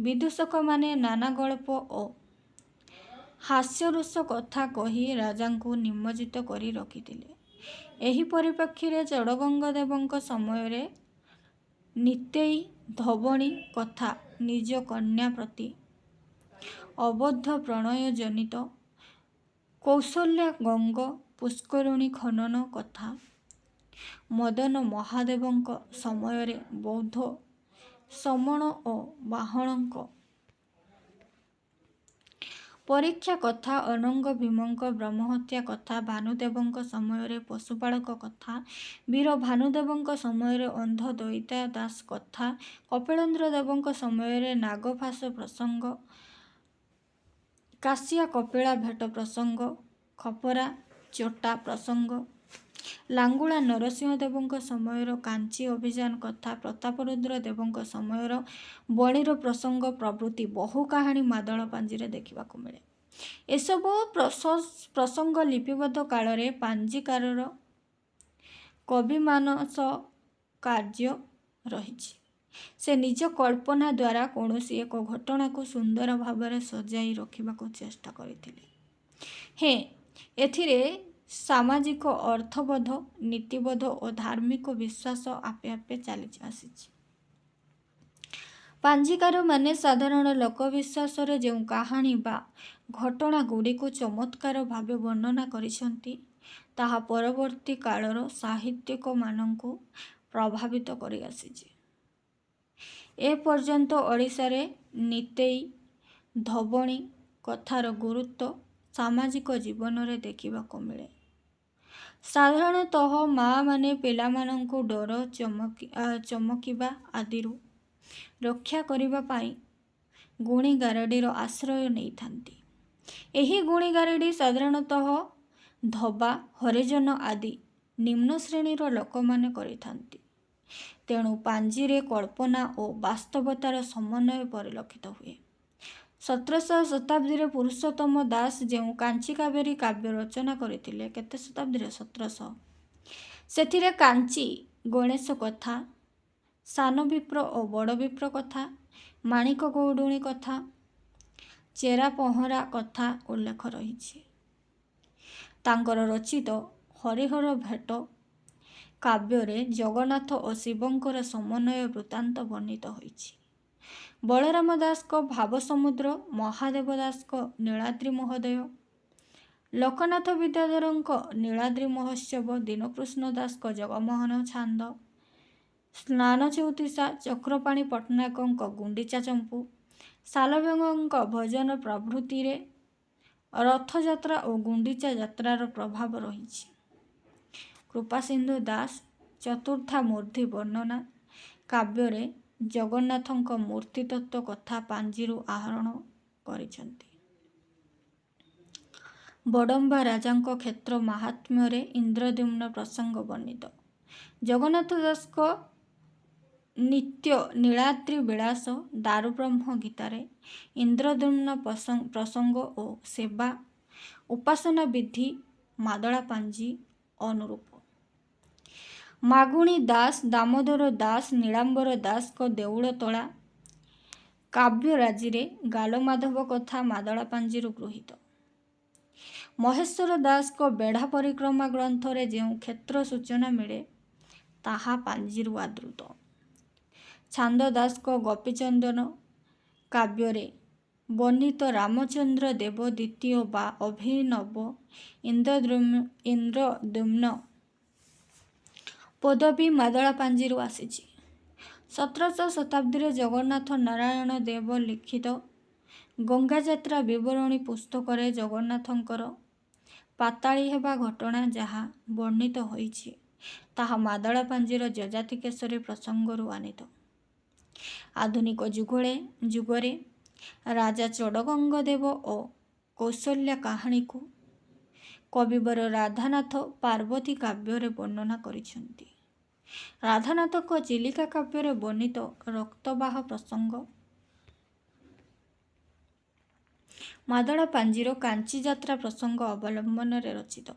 ବିଦୂଷକମାନେ ନାନା ଗଳ୍ପ ଓ ହାସ୍ୟରସ କଥା କହି ରାଜାଙ୍କୁ ନିମଜ୍ଜିତ କରି ରଖିଥିଲେ। ଏହି ପରିପ୍ରେକ୍ଷୀରେ ଚଡ଼ଗଙ୍ଗଦେବଙ୍କ ସମୟରେ ନିତେଇ ଧବଣୀ କଥା, ନିଜ କନ୍ୟା ପ୍ରତି ଅବୋଧ୍ୟ ପ୍ରଣୟ ଜନିତ କୌଶଲ୍ୟା ଗଙ୍ଗ ପୁଷ୍କରିଣୀ ଖନନ କଥା, ମଦନ ମହାଦେବଙ୍କ ସମୟରେ ବୌଦ୍ଧ ସମଣ ଓ ବାହଣଙ୍କ ପରୀକ୍ଷା କଥା, ଅନଙ୍ଗ ଭୀମଙ୍କ ବ୍ରହ୍ମହତ୍ୟା କଥା, ଭାନୁଦେବଙ୍କ ସମୟରେ ପଶୁପାଳକ କଥା, ବୀର ଭାନୁଦେବଙ୍କ ସମୟରେ ଅନ୍ଧ ଦଇତା ଦାସ କଥା, କପିଳେନ୍ଦ୍ର ଦେବଙ୍କ ସମୟରେ ନାଗଫାସ ପ୍ରସଙ୍ଗ, କାଶିଆ କପିଳା ଭେଟ ପ୍ରସଙ୍ଗ, ଖପରା ଚୋଟା ପ୍ରସଙ୍ଗ, ଲାଙ୍ଗୁଳା ନରସିଂହ ଦେବଙ୍କ ସମୟର କାଞ୍ଚି ଅଭିଯାନ କଥା, ପ୍ରତାପରୁଦ୍ର ଦେବଙ୍କ ସମୟର ବଣିର ପ୍ରସଙ୍ଗ ପ୍ରଭୃତି ବହୁ କାହାଣୀ ମାଦଳା ପାଞ୍ଜିରେ ଦେଖିବାକୁ ମିଳେ। ଏସବୁ ପ୍ରସଙ୍ଗ ଲିପିବଦ୍ଧ କାଳରେ ପାଞ୍ଜିକାରର କବିମାନସ କାର୍ଯ୍ୟ ରହିଛି। ସେ ନିଜ କଳ୍ପନା ଦ୍ୱାରା କୌଣସି ଏକ ଘଟଣାକୁ ସୁନ୍ଦର ଭାବରେ ସଜାଇ ରଖିବାକୁ ଚେଷ୍ଟା କରିଥିଲେ। ଏଥିରେ ସାମାଜିକ ଅର୍ଥବୋଧ, ନୀତିବୋଧ ଓ ଧାର୍ମିକ ବିଶ୍ୱାସ ଆପେ ଆପେ ଚାଲି ଆସିଛି। ପାଞ୍ଜିକାରମାନେ ସାଧାରଣ ଲୋକବିଶ୍ୱାସରେ ଯେଉଁ କାହାଣୀ ବା ଘଟଣାଗୁଡ଼ିକୁ ଚମତ୍କାର ଭାବେ ବର୍ଣ୍ଣନା କରିଛନ୍ତି, ତାହା ପରବର୍ତ୍ତୀ କାଳର ସାହିତ୍ୟିକମାନଙ୍କୁ ପ୍ରଭାବିତ କରିଆସିଛି। ଏପର୍ଯ୍ୟନ୍ତ ଓଡ଼ିଶାରେ ନିତେଇ ଧବଣୀ କଥାର ଗୁରୁତ୍ୱ ସାମାଜିକ ଜୀବନରେ ଦେଖିବାକୁ ମିଳେ। ସାଧାରଣତଃ ମାଆମାନେ ପିଲାମାନଙ୍କୁ ଡର, ଚମକିବା ଆଦିରୁ ରକ୍ଷା କରିବା ପାଇଁ ଗୁଣି ଗାରେଡ଼ିର ଆଶ୍ରୟ ନେଇଥାନ୍ତି। ଏହି ଗୁଣି ଗାରେଡ଼ି ସାଧାରଣତଃ ଧୋବା, ହରିଜନ ଆଦି ନିମ୍ନ ଶ୍ରେଣୀର ଲୋକମାନେ କରିଥାନ୍ତି। ତେଣୁ ପାଞ୍ଜିରେ କଳ୍ପନା ଓ ବାସ୍ତବତାର ସମନ୍ୱୟ ପରିଲକ୍ଷିତ ହୁଏ। 17ଶହ ଶତାବ୍ଦୀରେ ପୁରୁଷୋତ୍ତମ ଦାସ ଯେଉଁ କାଞ୍ଚି କାବେରୀ କାବ୍ୟ ରଚନା କରିଥିଲେ, କେତେ ଶତାବ୍ଦୀରେ? 1700। ସେଥିରେ କାଞ୍ଚି ଗଣେଶ କଥା, ସାନ ବିପ୍ର ଓ ବଡ଼ ବିପ୍ର କଥା, ମାଣିକ ଗୌଡ଼ୁଣୀ କଥା, ଚେରା ପହଁରା କଥା ଉଲ୍ଲେଖ ରହିଛି। ତାଙ୍କର ରଚିତ ହରିହର ଭେଟ କାବ୍ୟରେ ଜଗନ୍ନାଥ ଓ ଶିବଙ୍କର ସମନ୍ୱୟ ବୃତ୍ତାନ୍ତ ବର୍ଣ୍ଣିତ ହୋଇଛି। ବଳରାମ ଦାସଙ୍କ ଭାବସମୁଦ୍ର, ମହାଦେବ ଦାସଙ୍କ ନୀଳାଦ୍ରି ମହୋଦୟ, ଲୋକନାଥ ବିଦ୍ୟାଧରଙ୍କ ନୀଳାଦ୍ରି ମହୋତ୍ସବ, ଦୀନକୃଷ୍ଣ ଦାସଙ୍କ ଜଗମୋହନ ଛାନ୍ଦ, ସ୍ନାନଚଉତିସା, ଚକ୍ରପାଣି ପଟ୍ଟନାୟକଙ୍କ ଗୁଣ୍ଡିଚା ଚମ୍ପୁ, ଶାଲବେଗଙ୍କ ଭଜନ ପ୍ରଭୃତିରେ ରଥଯାତ୍ରା ଓ ଗୁଣ୍ଡିଚା ଯାତ୍ରାର ପ୍ରଭାବ ରହିଛି। କୃପାସିନ୍ଧୁ ଦାସ ଚତୁର୍ଦ୍ଧାମୂର୍ତ୍ତି ବର୍ଣ୍ଣନା କାବ୍ୟରେ ଜଗନ୍ନାଥଙ୍କ ମୂର୍ତ୍ତିତତ୍ତ୍ୱ କଥା ପାଞ୍ଜିରୁ ଆହରଣ କରିଛନ୍ତି। ବଡ଼ମ୍ବା ରାଜାଙ୍କ କ୍ଷେତ୍ର ମାହାତ୍ମ୍ୟରେ ଇନ୍ଦ୍ରଦ୍ୟୁମ୍ନ ପ୍ରସଙ୍ଗ ବର୍ଣ୍ଣିତ। ଜଗନ୍ନାଥ ଦାସଙ୍କ ନିତ୍ୟ ନୀଳାଦ୍ରି ବିଳାସ, ଦାରୁବ୍ରହ୍ମ ଗୀତାରେ ଇନ୍ଦ୍ରଦ୍ୟୁମ୍ନ ପ୍ରସଙ୍ଗ ଓ ସେବା ଉପାସନା ବିଧି ମାଦଳା ପାଞ୍ଜି ଅନୁରୂପ। ମାଗୁଣି ଦାସ, ଦାମୋଦର ଦାସ, ନୀଳାମ୍ବର ଦାସଙ୍କ ଦେଉଳତଳା କାବ୍ୟରାଜିରେ ଗାଲମାଧବ କଥା ମାଦଳା ପାଞ୍ଜିରୁ ଗୃହୀତ। ମହେଶ୍ୱର ଦାସଙ୍କ ବେଢ଼ା ପରିକ୍ରମା ଗ୍ରନ୍ଥରେ ଯେଉଁ କ୍ଷେତ୍ର ସୂଚନା ମିଳେ ତାହା ପାଞ୍ଜିରୁ ଆଦୃତ। ଛାନ୍ଦ ଦାସଙ୍କ ଗୋପୀଚନ୍ଦନ କାବ୍ୟରେ ବର୍ଣ୍ଣିତ ରାମଚନ୍ଦ୍ର ଦେବ ଦ୍ୱିତୀୟ ବା ଅଭିନବ ଇନ୍ଦ୍ରଦ୍ୟୁମ୍ନ ପଦବୀ ମାଦଳା ପାଞ୍ଜିରୁ ଆସିଛି। 17ଶ ଶତାବ୍ଦୀରେ ଜଗନ୍ନାଥ ନାରାୟଣ ଦେବ ଲିଖିତ ଗଙ୍ଗାଯାତ୍ରା ବିବରଣୀ ପୁସ୍ତକରେ ଜଗନ୍ନାଥଙ୍କର ପାତାଳି ହେବା ଘଟଣା ଯାହା ବର୍ଣ୍ଣିତ ହୋଇଛି ତାହା ମାଦଳା ପାଞ୍ଜିର ଯଯାତି କେଶରୀ ପ୍ରସଙ୍ଗରୁ ଆନିତ। ଆଧୁନିକ ଯୁଗରେ ରାଜା ଚୋଡ଼ଗଙ୍ଗ ଦେବ ଓ କୌଶଲ୍ୟା କାହାଣୀକୁ କବିବର ରାଧାନାଥ ପାର୍ବତୀ କାବ୍ୟରେ ବର୍ଣ୍ଣନା କରିଛନ୍ତି। ରାଧାନାଥଙ୍କ ଚିଲିକା କାବ୍ୟରେ ବର୍ଣ୍ଣିତ ରକ୍ତବାହ ପ୍ରସଙ୍ଗ ମାଦଳା ପାଞ୍ଜିର କାଞ୍ଚି ଯାତ୍ରା ପ୍ରସଙ୍ଗ ଅବଲମ୍ବନରେ ରଚିତ।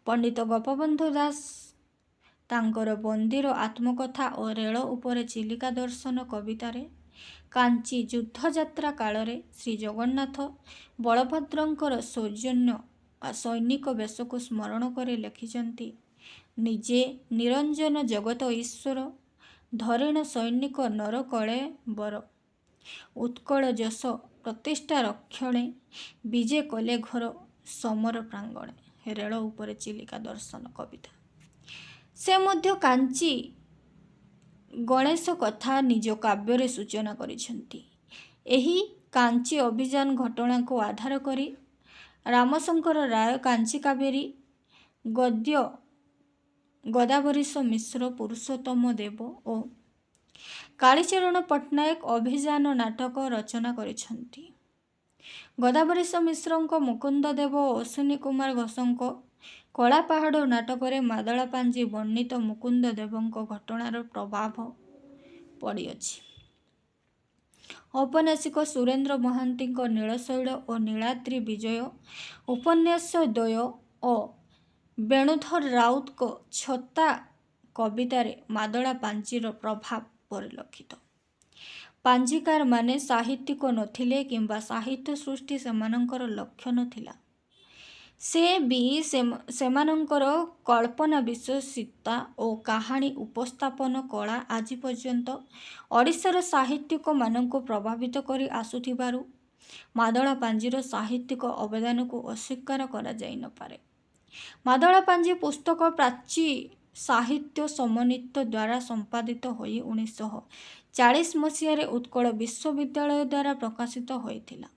ପଣ୍ଡିତ ଗୋପବନ୍ଧୁ ଦାସ ତାଙ୍କର ବନ୍ଦୀର ଆତ୍ମକଥା ଓ ରେଳ ଉପରେ ଚିଲିକା ଦର୍ଶନ କବିତାରେ କାଞ୍ଚି ଯୁଦ୍ଧଯାତ୍ରା କାଳରେ ଶ୍ରୀଜଗନ୍ନାଥ ବଳଭଦ୍ରଙ୍କର ସୈନିକ ବେଶକୁ ସ୍ମରଣ କରି ଲେଖିଛନ୍ତି, ନିଜେ ନିରଞ୍ଜନ ଜଗତ ଈଶ୍ୱର ଧରିଣ ସୈନିକ ନର କଳେବର ଉତ୍କଳ ଯଶ ପ୍ରତିଷ୍ଠା ରକ୍ଷଣେ ବିଜେ କଲେ ଘୋର ସମର ପ୍ରାଙ୍ଗଣେ। ରେଳ ଉପରେ ଚିଲିକା ଦର୍ଶନ କବିତା। ସେ ମଧ୍ୟ କାଞ୍ଚି ଗଣେଶ କଥା ନିଜ କାବ୍ୟରେ ସୂଚନା କରିଛନ୍ତି। ଏହି କାଞ୍ଚି ଅଭିଯାନ ଘଟଣାକୁ ଆଧାର କରି ରାମଶଙ୍କର ରାୟ କାଞ୍ଚି କାବେରୀ ଗଦ୍ୟ ଗଦାବରୀଶ ମିଶ୍ର ପୁରୁଷୋତ୍ତମ ଦେବ ଓ କାଳୀଚରଣ ପଟ୍ଟନାୟକ ଅଭିଯାନ ନାଟକ ରଚନା କରିଛନ୍ତି। ଗଦାବରୀଶ ମିଶ୍ରଙ୍କ ମୁକୁନ୍ଦ ଦେବ ଓ ଅଶ୍ୱିନୀ କୁମାର ଘୋଷଙ୍କ କଳାପାହାଡ଼ ନାଟକରେ ମାଦଳା ପାଞ୍ଜି ବର୍ଣ୍ଣିତ ମୁକୁନ୍ଦ ଦେବଙ୍କ ଘଟଣାର ପ୍ରଭାବ ପଡ଼ିଅଛି। ଔପନ୍ୟାସିକ ସୁରେନ୍ଦ୍ର ମହାନ୍ତିଙ୍କ ନୀଳଶୈଳ ଓ ନୀଳାଦ୍ରି ବିଜୟ ଉପନ୍ୟାସ ଦ୍ୱୟ ଓ ବେଣୁଧର ରାଉତଙ୍କ ଛତା କବିତାରେ ମାଦଳା ପାଞ୍ଜିର ପ୍ରଭାବ ପରିଲକ୍ଷିତ। ପାଞ୍ଜିକାରମାନେ ସାହିତ୍ୟିକ ନଥିଲେ କିମ୍ବା ସାହିତ୍ୟ ସୃଷ୍ଟି ସେମାନଙ୍କର ଲକ୍ଷ୍ୟ ନଥିଲା। ସେ ବି ସେମାନଙ୍କର କଳ୍ପନା ବିକଶିତା ଓ କାହାଣୀ ଉପସ୍ଥାପନ କଳା ଆଜି ପର୍ଯ୍ୟନ୍ତ ଓଡ଼ିଶାର ସାହିତ୍ୟିକମାନଙ୍କୁ ପ୍ରଭାବିତ କରି ଆସୁଥିବାରୁ ମାଦଳା ପାଞ୍ଜିର ସାହିତ୍ୟିକ ଅବଦାନକୁ ଅସ୍ୱୀକାର କରାଯାଇ ନପାରେ। ମାଦଳା ପାଞ୍ଜି ପୁସ୍ତକ ପ୍ରାଚୀ ସାହିତ୍ୟ ସମନ୍ୱିତ ଦ୍ୱାରା ସମ୍ପାଦିତ ହୋଇ 1940 ମସିହାରେ ଉତ୍କଳ ବିଶ୍ୱବିଦ୍ୟାଳୟ ଦ୍ୱାରା ପ୍ରକାଶିତ ହୋଇଥିଲା।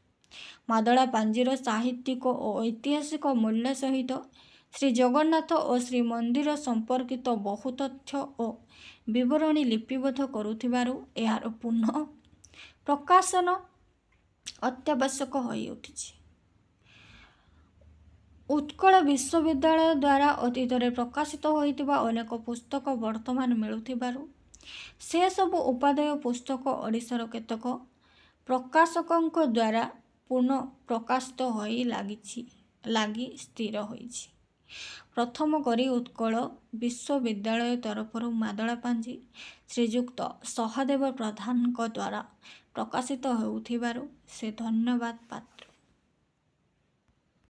ମାଦଳା ପାଞ୍ଜିର ସାହିତ୍ୟିକ ଓ ଐତିହାସିକ ମୂଲ୍ୟ ସହିତ ଶ୍ରୀଜଗନ୍ନାଥ ଓ ଶ୍ରୀମନ୍ଦିର ସମ୍ପର୍କିତ ବହୁ ତଥ୍ୟ ଓ ବିବରଣୀ ଲିପିବଦ୍ଧ କରୁଥିବାରୁ ଏହାର ପୁନଃ ପ୍ରକାଶନ ଅତ୍ୟାବଶ୍ୟକ ହୋଇଉଠିଛି। ଉତ୍କଳ ବିଶ୍ୱବିଦ୍ୟାଳୟ ଦ୍ୱାରା ଅତୀତରେ ପ୍ରକାଶିତ ହୋଇଥିବା ଅନେକ ପୁସ୍ତକ ବର୍ତ୍ତମାନ ମିଳୁଥିବାରୁ ସେସବୁ ଉପାଦେୟ ପୁସ୍ତକ ଓଡ଼ିଶାର କେତେକ ପ୍ରକାଶକଙ୍କ ଦ୍ୱାରା ପୁନଃ ପ୍ରକାଶିତ ହୋଇ ଲାଗି ସ୍ଥିର ହୋଇଛି। ପ୍ରଥମ କରି ଉତ୍କଳ ବିଶ୍ୱବିଦ୍ୟାଳୟ ତରଫରୁ ମାଦଳା ପାଞ୍ଜି ଶ୍ରୀଯୁକ୍ତ ସହଦେବ ପ୍ରଧାନଙ୍କ ଦ୍ୱାରା ପ୍ରକାଶିତ ହେଉଥିବାରୁ ସେ ଧନ୍ୟବାଦ ପାତ୍ର।